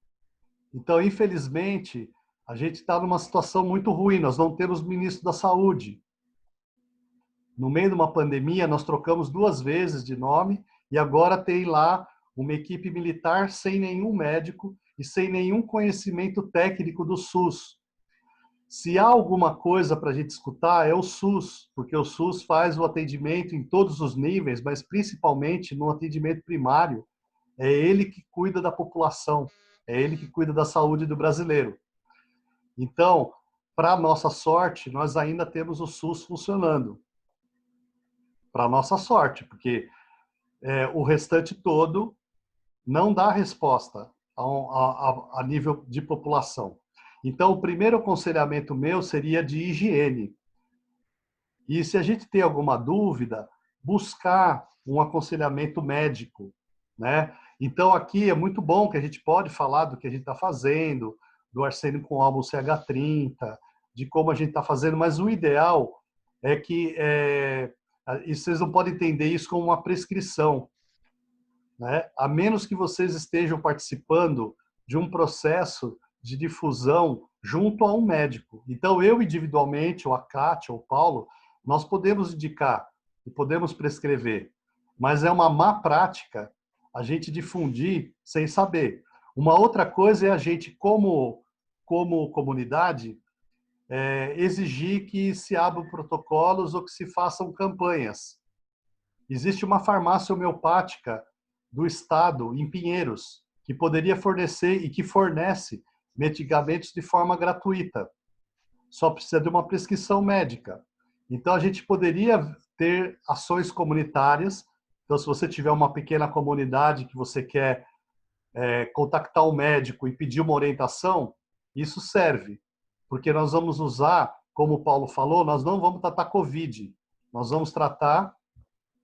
Então, infelizmente, a gente está numa situação muito ruim, nós não temos ministro da Saúde. No meio de uma pandemia, nós trocamos 2 vezes de nome e agora tem lá uma equipe militar sem nenhum médico e sem nenhum conhecimento técnico do SUS. Se há alguma coisa para a gente escutar, é o SUS, porque o SUS faz o atendimento em todos os níveis, mas principalmente no atendimento primário. É ele que cuida da população, é ele que cuida da saúde do brasileiro. Então, para nossa sorte, nós ainda temos o SUS funcionando. Para nossa sorte, porque o restante todo não dá resposta a nível de população. Então, o primeiro aconselhamento meu seria de higiene. E se a gente tem alguma dúvida, buscar um aconselhamento médico, né? Então, aqui é muito bom que a gente pode falar do que a gente está fazendo, do arsênio com álbum CH30, de como a gente está fazendo, mas o ideal é que, e vocês não podem entender isso como uma prescrição, né? A menos que vocês estejam participando de um processo de difusão junto a um médico. Então, eu individualmente, ou a Kátia, ou o Paulo, nós podemos indicar e podemos prescrever, mas é uma má prática a gente difundir sem saber. Uma outra coisa é a gente, como comunidade, exigir que se abram protocolos ou que se façam campanhas. Existe uma farmácia homeopática do Estado, em Pinheiros, que poderia fornecer e que fornece medicamentos de forma gratuita. Só precisa de uma prescrição médica. Então, a gente poderia ter ações comunitárias. Então, se você tiver uma pequena comunidade que você quer contactar um médico e pedir uma orientação, isso serve. Porque nós vamos usar, como o Paulo falou, nós não vamos tratar Covid. Nós vamos tratar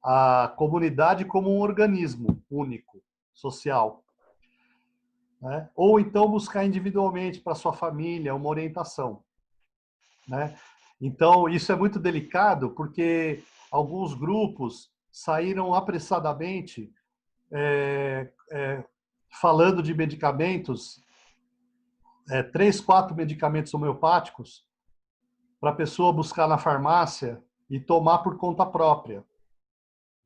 a comunidade como um organismo único, social. Né? Ou então buscar individualmente para sua família uma orientação. Né? Então, isso é muito delicado porque alguns grupos saíram apressadamente falando de medicamentos, 3, 4 medicamentos homeopáticos para a pessoa buscar na farmácia e tomar por conta própria.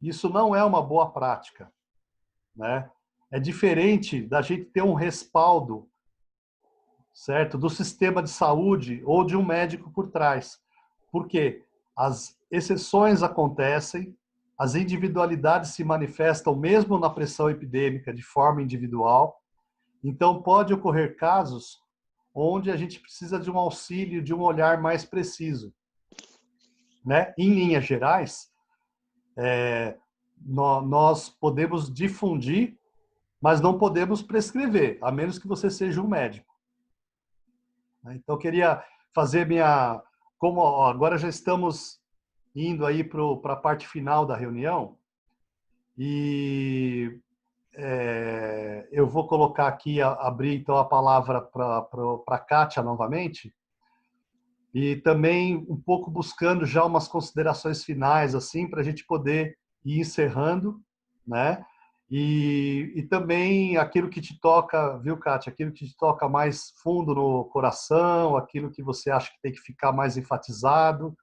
Isso não é uma boa prática, né? É diferente da gente ter um respaldo, certo, do sistema de saúde ou de um médico por trás. Porque as exceções acontecem, as individualidades se manifestam mesmo na pressão epidêmica de forma individual. Então, pode ocorrer casos onde a gente precisa de um auxílio, de um olhar mais preciso. Né? Em linhas gerais, nós podemos difundir, mas não podemos prescrever, a menos que você seja um médico. Então, eu queria fazer como agora já estamos indo aí para a parte final da reunião, e eu vou colocar aqui, abrir então a palavra para a Kátia novamente, e também um pouco buscando já umas considerações finais, assim, para a gente poder ir encerrando, né? E também aquilo que te toca, viu, Kátia? Aquilo que te toca mais fundo no coração, aquilo que você acha que tem que ficar mais enfatizado,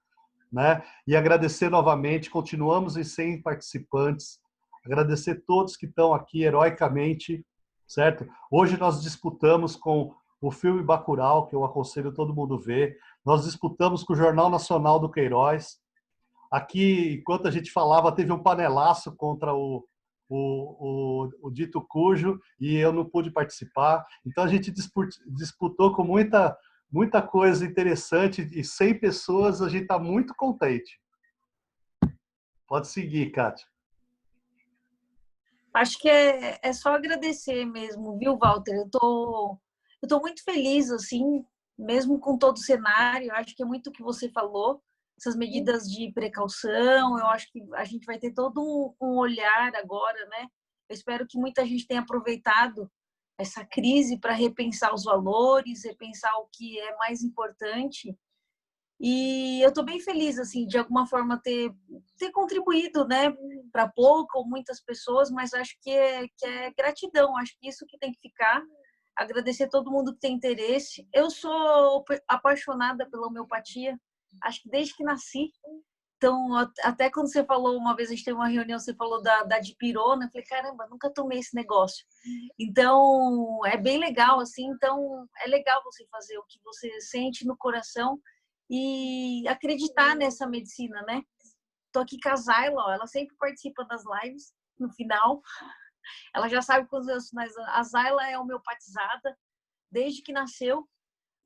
né? E agradecer novamente, continuamos em 100 participantes, agradecer todos que estão aqui heroicamente, certo? Hoje nós disputamos com o filme Bacurau, que eu aconselho todo mundo ver, nós disputamos com o Jornal Nacional do Queiroz. Aqui, enquanto a gente falava, teve um panelaço contra o Dito Cujo, e eu não pude participar. Então, a gente disputou com muita muita coisa interessante e 100 pessoas, a gente está muito contente. Pode seguir, Kátia. Acho que é só agradecer mesmo, viu, Walter? Eu tô muito feliz, assim, mesmo com todo o cenário. Acho que é muito o que você falou, essas medidas de precaução. Eu acho que a gente vai ter todo um olhar agora, né? Eu espero que muita gente tenha aproveitado essa crise para repensar os valores, repensar o que é mais importante. E eu estou bem feliz, assim, de alguma forma ter contribuído, né, para pouco ou muitas pessoas, mas acho que é gratidão, acho que isso que tem que ficar. Agradecer todo mundo que tem interesse. Eu sou apaixonada pela homeopatia, acho que desde que nasci. Então, até quando você falou, uma vez a gente teve uma reunião, você falou da dipirona, eu falei, caramba, nunca tomei esse negócio. Então, é bem legal, assim, então é legal você fazer o que você sente no coração e acreditar nessa medicina, né? Tô aqui com a Zayla, ó, ela sempre participa das lives no final. Ela já sabe quantos anos, mas a Zayla é homeopatizada desde que nasceu.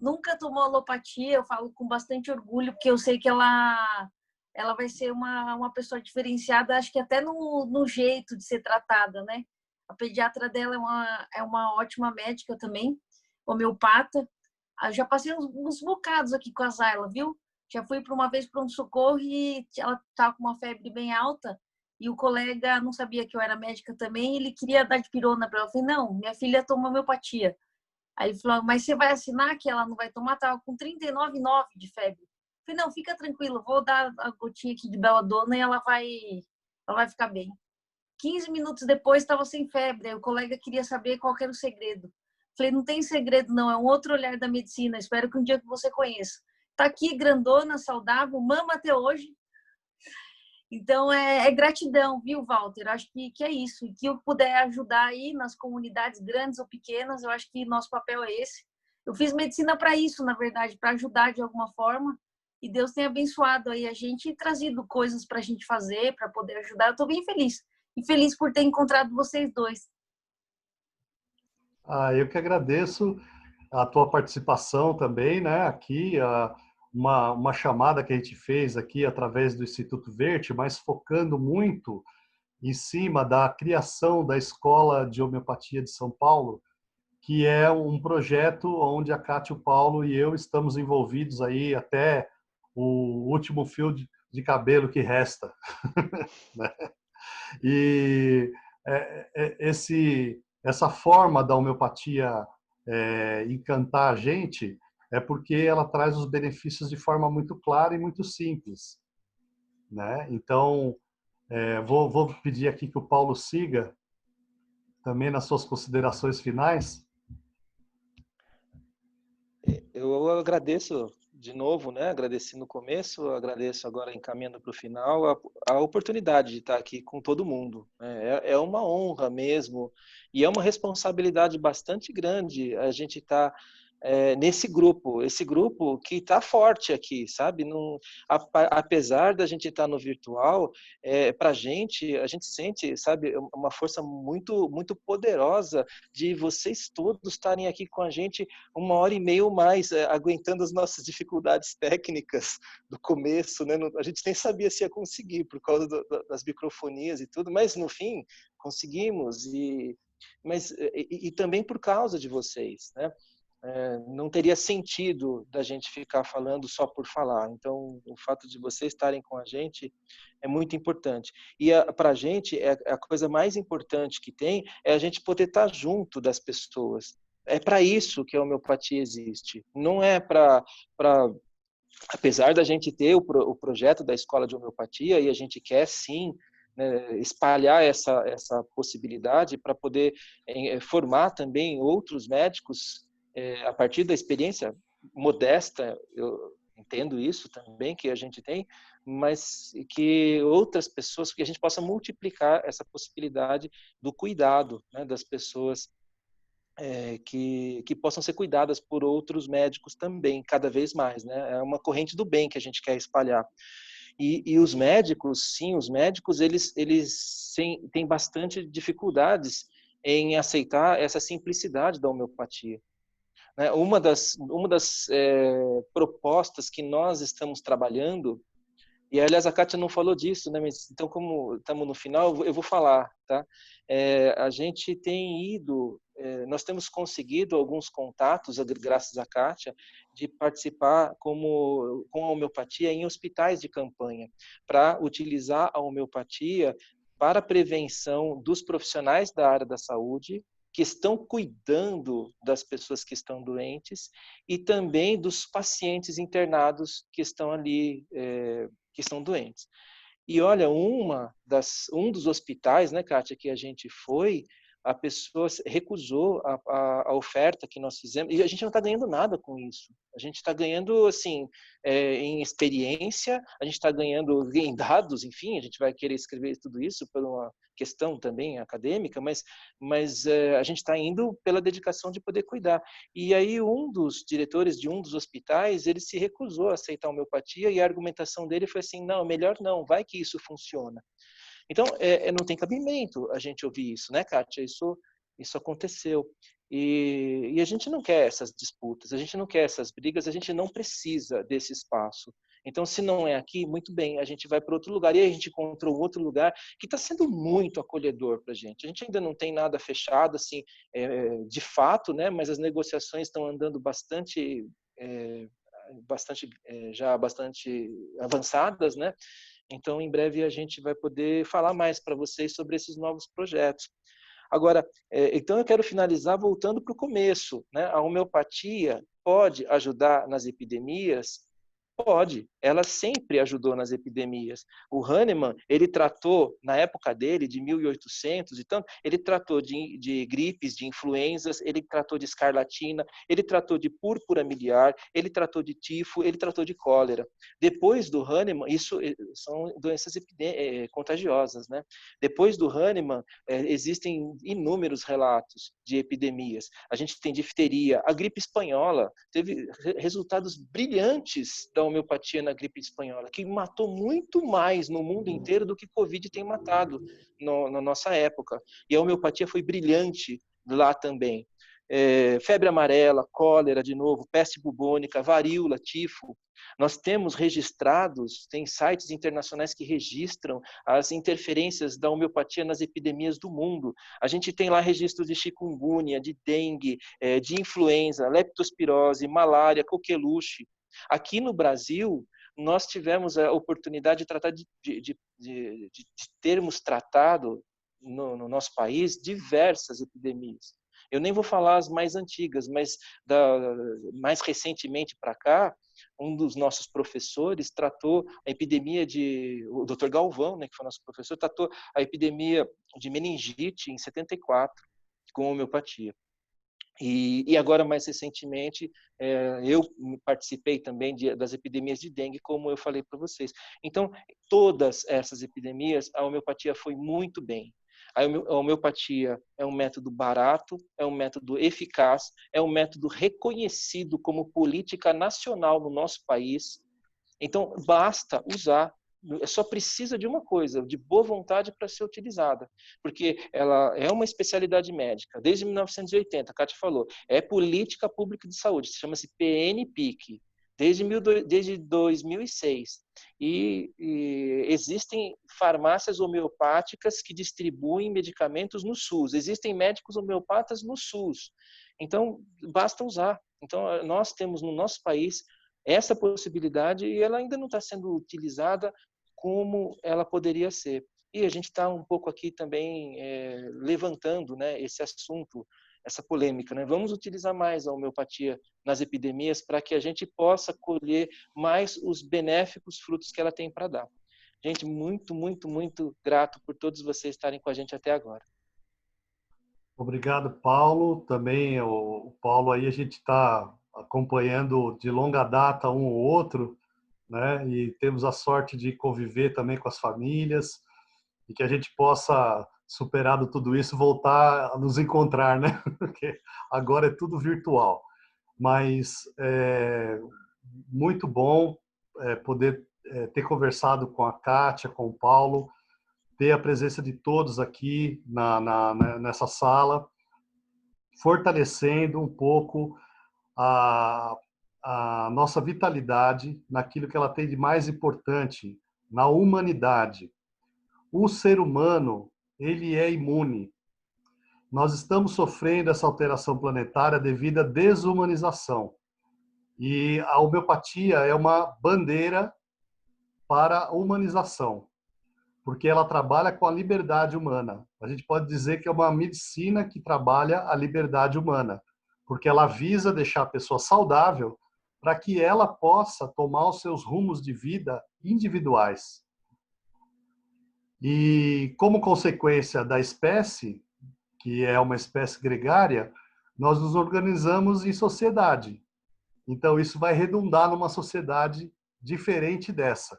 Nunca tomou alopatia, eu falo com bastante orgulho, porque eu sei que ela vai ser uma pessoa diferenciada, acho que até no jeito de ser tratada, né? A pediatra dela é uma ótima médica também, homeopata. Já passei uns bocados aqui com a Zayla, viu? Já fui uma vez para um socorro e ela estava com uma febre bem alta e o colega não sabia que eu era médica também, ele queria dar dipirona para ela. Eu falei, não, minha filha toma homeopatia. Aí ele falou, mas você vai assinar que ela não vai tomar? Estava com 39,9 de febre. Eu falei, não, fica tranquilo, vou dar a gotinha aqui de Belladonna e ela vai ficar bem. 15 minutos depois estava sem febre, aí o colega queria saber qual era o segredo. Falei, não tem segredo não, é um outro olhar da medicina, espero que um dia que você conheça. Tá aqui, grandona, saudável, mama até hoje. Então, é gratidão, viu, Walter? Acho que é isso. E que eu puder ajudar aí nas comunidades grandes ou pequenas, eu acho que nosso papel é esse. Eu fiz medicina para isso, na verdade, para ajudar de alguma forma. E Deus tem abençoado aí a gente e trazido coisas para a gente fazer, para poder ajudar. Eu estou bem feliz. E feliz por ter encontrado vocês dois. Eu que agradeço a tua participação também, né? Aqui, uma chamada que a gente fez aqui através do Instituto Verde, mas focando muito em cima da criação da Escola de Homeopatia de São Paulo, que é um projeto onde a Kátia, o Paulo e eu estamos envolvidos aí até o último fio de cabelo que resta. Né? E essa forma da homeopatia encantar a gente é porque ela traz os benefícios de forma muito clara e muito simples. Né? Então, vou pedir aqui que o Paulo siga também nas suas considerações finais. Eu agradeço de novo, né? Agradeci no começo, agradeço agora encaminhando para o final a oportunidade de estar aqui com todo mundo. Né? É uma honra mesmo e é uma responsabilidade bastante grande a gente estar nesse grupo, esse grupo que está forte aqui, sabe? Não, apesar da gente estar no virtual, para a gente sente, sabe, uma força muito, muito poderosa de vocês todos estarem aqui com a gente 1h30 ou mais, aguentando as nossas dificuldades técnicas do começo, né? A gente nem sabia se ia conseguir por causa das microfonias e tudo, mas no fim conseguimos e também por causa de vocês, né? Não teria sentido da gente ficar falando só por falar. Então, o fato de vocês estarem com a gente é muito importante. E para a gente, a coisa mais importante que tem é a gente poder estar junto das pessoas. É para isso que a homeopatia existe. Não é para... Apesar da gente ter o projeto da Escola de Homeopatia, e a gente quer, sim, né, espalhar essa possibilidade para poder formar também outros médicos a partir da experiência modesta, eu entendo isso também que a gente tem, mas que outras pessoas, que a gente possa multiplicar essa possibilidade do cuidado, né, das pessoas que possam ser cuidadas por outros médicos também, cada vez mais, né? É uma corrente do bem que a gente quer espalhar. E os médicos, sim, os médicos, eles têm bastante dificuldades em aceitar essa simplicidade da homeopatia. né? Uma das propostas que nós estamos trabalhando, e aliás a Kátia não falou disso, né? Mas então, como estamos no final, eu vou falar, tá? A gente tem ido, nós temos conseguido alguns contatos, graças à Kátia, de participar com a homeopatia em hospitais de campanha, para utilizar a homeopatia para a prevenção dos profissionais da área da saúde, que estão cuidando das pessoas que estão doentes, e também dos pacientes internados que estão ali, que estão doentes. E olha, um dos hospitais, né, Kátia, que a gente foi, a pessoa recusou a oferta que nós fizemos, e a gente não está ganhando nada com isso. A gente está ganhando, assim, em experiência, a gente está ganhando em dados, enfim, a gente vai querer escrever tudo isso por uma questão também acadêmica, mas a gente está indo pela dedicação de poder cuidar. E aí um dos diretores de um dos hospitais, ele se recusou a aceitar a homeopatia, e a argumentação dele foi assim, não, melhor não, vai que isso funciona. Então, não tem cabimento a gente ouvir isso, né, Kátia? Isso aconteceu. E a gente não quer essas disputas, a gente não quer essas brigas, a gente não precisa desse espaço. Então, se não é aqui, muito bem, a gente vai para outro lugar. E aí a gente encontrou outro lugar que está sendo muito acolhedor para a gente. A gente ainda não tem nada fechado, assim, de fato, né? Mas as negociações estão andando bastante avançadas, né? Então, em breve, a gente vai poder falar mais para vocês sobre esses novos projetos. Agora, então eu quero finalizar voltando para o começo, né? A homeopatia pode ajudar nas epidemias? Pode, ela sempre ajudou nas epidemias. O Hahnemann, ele tratou, na época dele, de 1800 e tanto, ele tratou de gripes, de influenzas, ele tratou de escarlatina, ele tratou de púrpura miliar, ele tratou de tifo, ele tratou de cólera. Depois do Hahnemann, isso são doenças contagiosas, né? Depois do Hahnemann, existem inúmeros relatos de epidemias. A gente tem difteria, a gripe espanhola teve resultados brilhantes da homeopatia na gripe espanhola, que matou muito mais no mundo inteiro do que Covid tem matado na nossa época. E a homeopatia foi brilhante lá também. Febre amarela, cólera, de novo, peste bubônica, varíola, tifo. Nós temos registrados, tem sites internacionais que registram as interferências da homeopatia nas epidemias do mundo. A gente tem lá registros de chikungunya, de dengue, de influenza, leptospirose, malária, coqueluche. Aqui no Brasil, nós tivemos a oportunidade de tratar de termos tratado no nosso país diversas epidemias. Eu nem vou falar as mais antigas, mas mais recentemente para cá, um dos nossos professores tratou a epidemia o Dr. Galvão, né, que foi nosso professor, tratou a epidemia de meningite em 74 com homeopatia. E agora, mais recentemente, eu participei também das epidemias de dengue, como eu falei para vocês. Então, todas essas epidemias, a homeopatia foi muito bem. A homeopatia é um método barato, é um método eficaz, é um método reconhecido como política nacional no nosso país. Então, basta usar. Só precisa de uma coisa, de boa vontade para ser utilizada, porque ela é uma especialidade médica. Desde 1980, a Kátia falou, é política pública de saúde, chama-se PNPIC, desde 2006. E existem farmácias homeopáticas que distribuem medicamentos no SUS, existem médicos homeopatas no SUS. Então, basta usar. Então, nós temos no nosso país essa possibilidade e ela ainda não está sendo utilizada como ela poderia ser. E a gente está um pouco aqui também levantando, né, esse assunto, essa polêmica, né? Vamos utilizar mais a homeopatia nas epidemias para que a gente possa colher mais os benéficos frutos que ela tem para dar. Gente, muito, muito, muito grato por todos vocês estarem com a gente até agora. Obrigado, Paulo. Também o Paulo aí a gente está acompanhando de longa data um ou outro, né? E temos a sorte de conviver também com as famílias e que a gente possa, superado tudo isso, voltar a nos encontrar, né? Porque agora é tudo virtual. Mas muito bom poder ter conversado com a Kátia, com o Paulo, ter a presença de todos aqui nessa sala, fortalecendo um pouco a, a nossa vitalidade naquilo que ela tem de mais importante, na humanidade. O ser humano, ele é imune. Nós estamos sofrendo essa alteração planetária devido à desumanização. E a homeopatia é uma bandeira para a humanização, porque ela trabalha com a liberdade humana. A gente pode dizer que é uma medicina que trabalha a liberdade humana, porque ela visa deixar a pessoa saudável para que ela possa tomar os seus rumos de vida individuais. E como consequência da espécie, que é uma espécie gregária, nós nos organizamos em sociedade. Então isso vai redundar numa sociedade diferente dessa.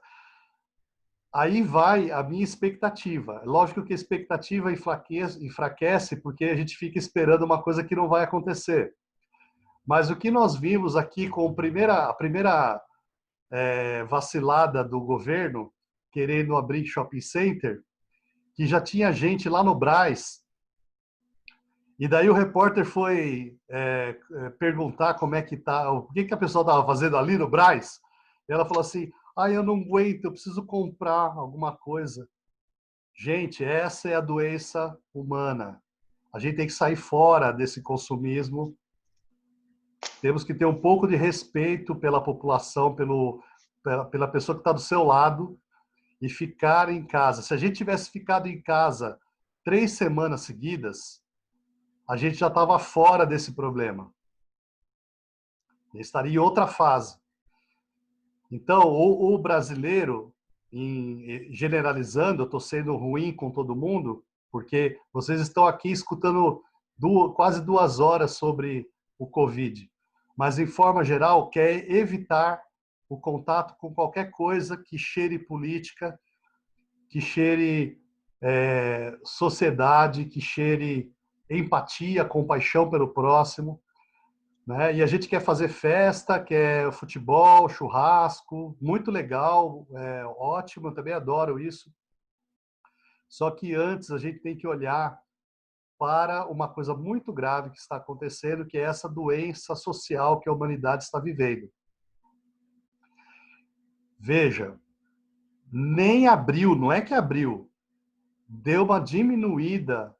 Aí vai a minha expectativa. Lógico que a expectativa enfraquece porque a gente fica esperando uma coisa que não vai acontecer. Mas o que nós vimos aqui com a primeira vacilada do governo, querendo abrir shopping center, que já tinha gente lá no Brás, e daí o repórter foi perguntar como é que tá, o que a pessoa estava fazendo ali no Brás, e ela falou assim, eu não aguento, eu preciso comprar alguma coisa. Gente, essa é a doença humana. A gente tem que sair fora desse consumismo. Temos que ter um pouco de respeito pela população, pela pessoa que está do seu lado e ficar em casa. Se a gente tivesse ficado em casa 3 semanas seguidas, a gente já estava fora desse problema. Estaria em outra fase. Então, o brasileiro, generalizando, eu estou sendo ruim com todo mundo, porque vocês estão aqui escutando quase 2 horas sobre o Covid, mas, em forma geral, quer evitar o contato com qualquer coisa que cheire política, que cheire sociedade, que cheire empatia, compaixão pelo próximo. Né? E a gente quer fazer festa, quer futebol, churrasco, muito legal, ótimo, eu também adoro isso. Só que antes a gente tem que olhar para uma coisa muito grave que está acontecendo, que é essa doença social que a humanidade está vivendo. Veja, nem abriu, não é que abriu, deu uma diminuída,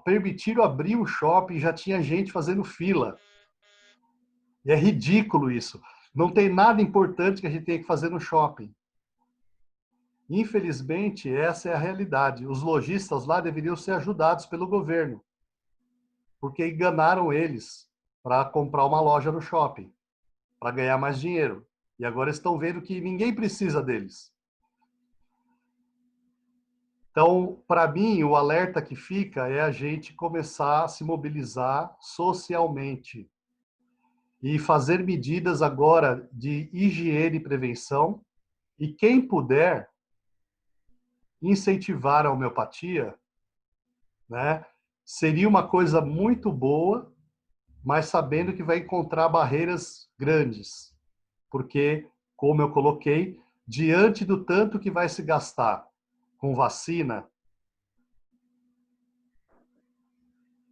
permitiram abrir o shopping, já tinha gente fazendo fila. E é ridículo isso. Não tem nada importante que a gente tenha que fazer no shopping. Infelizmente, essa é a realidade. Os lojistas lá deveriam ser ajudados pelo governo, porque enganaram eles para comprar uma loja no shopping, para ganhar mais dinheiro. E agora estão vendo que ninguém precisa deles. Então, para mim, o alerta que fica é a gente começar a se mobilizar socialmente e fazer medidas agora de higiene e prevenção, e quem puder incentivar a homeopatia, né, seria uma coisa muito boa, mas sabendo que vai encontrar barreiras grandes, porque, como eu coloquei, diante do tanto que vai se gastar com vacina,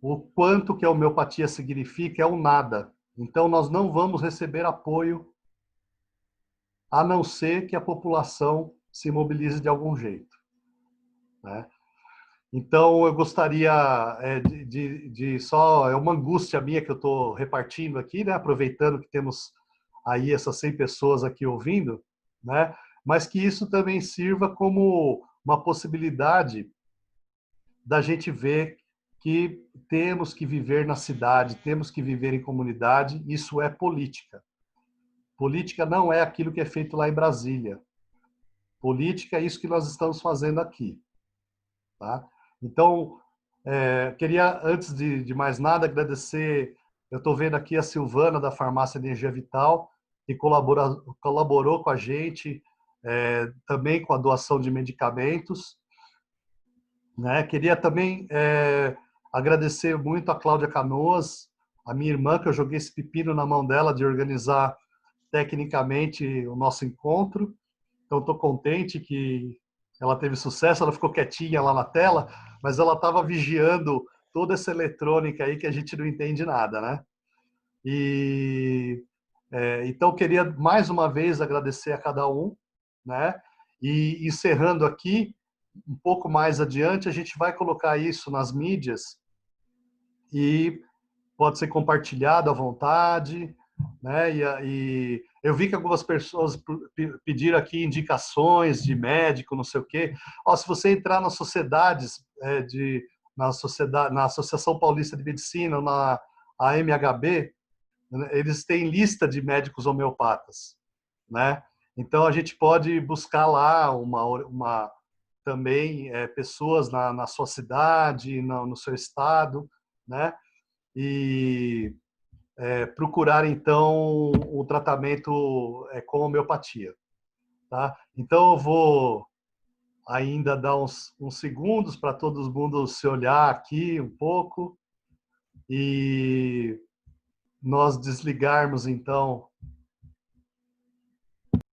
o quanto que a homeopatia significa é um nada. Então, nós não vamos receber apoio, a não ser que a população se mobilize de algum jeito. Né? Então, eu gostaria de só... É uma angústia minha que eu estou repartindo aqui, né? Aproveitando que temos aí essas 100 pessoas aqui ouvindo, né? Mas que isso também sirva como uma possibilidade da gente ver que temos que viver na cidade, temos que viver em comunidade, isso é política. Política não é aquilo que é feito lá em Brasília. Política é isso que nós estamos fazendo aqui. Tá? Então, queria, antes de mais nada, agradecer, eu estou vendo aqui a Silvana, da Farmácia Energia Vital, que colaborou com a gente, também com a doação de medicamentos. Né? Queria também agradecer muito a Cláudia Canoas, a minha irmã, que eu joguei esse pepino na mão dela de organizar tecnicamente o nosso encontro. Então, estou contente que ela teve sucesso, ela ficou quietinha lá na tela, mas ela estava vigiando toda essa eletrônica aí que a gente não entende nada, né? E então queria mais uma vez agradecer a cada um, né? E encerrando aqui, um pouco mais adiante, a gente vai colocar isso nas mídias e pode ser compartilhado à vontade, né? E eu vi que algumas pessoas pediram aqui indicações de médico, não sei o quê. Ó, se você entrar nas sociedades na Associação Paulista de Medicina, na AMHB, eles têm lista de médicos homeopatas, né? Então a gente pode buscar lá também pessoas na sua cidade, no seu estado, né? E procurar então o tratamento com homeopatia, tá? Então eu vou ainda dar uns segundos para todo mundo se olhar aqui um pouco e nós desligarmos então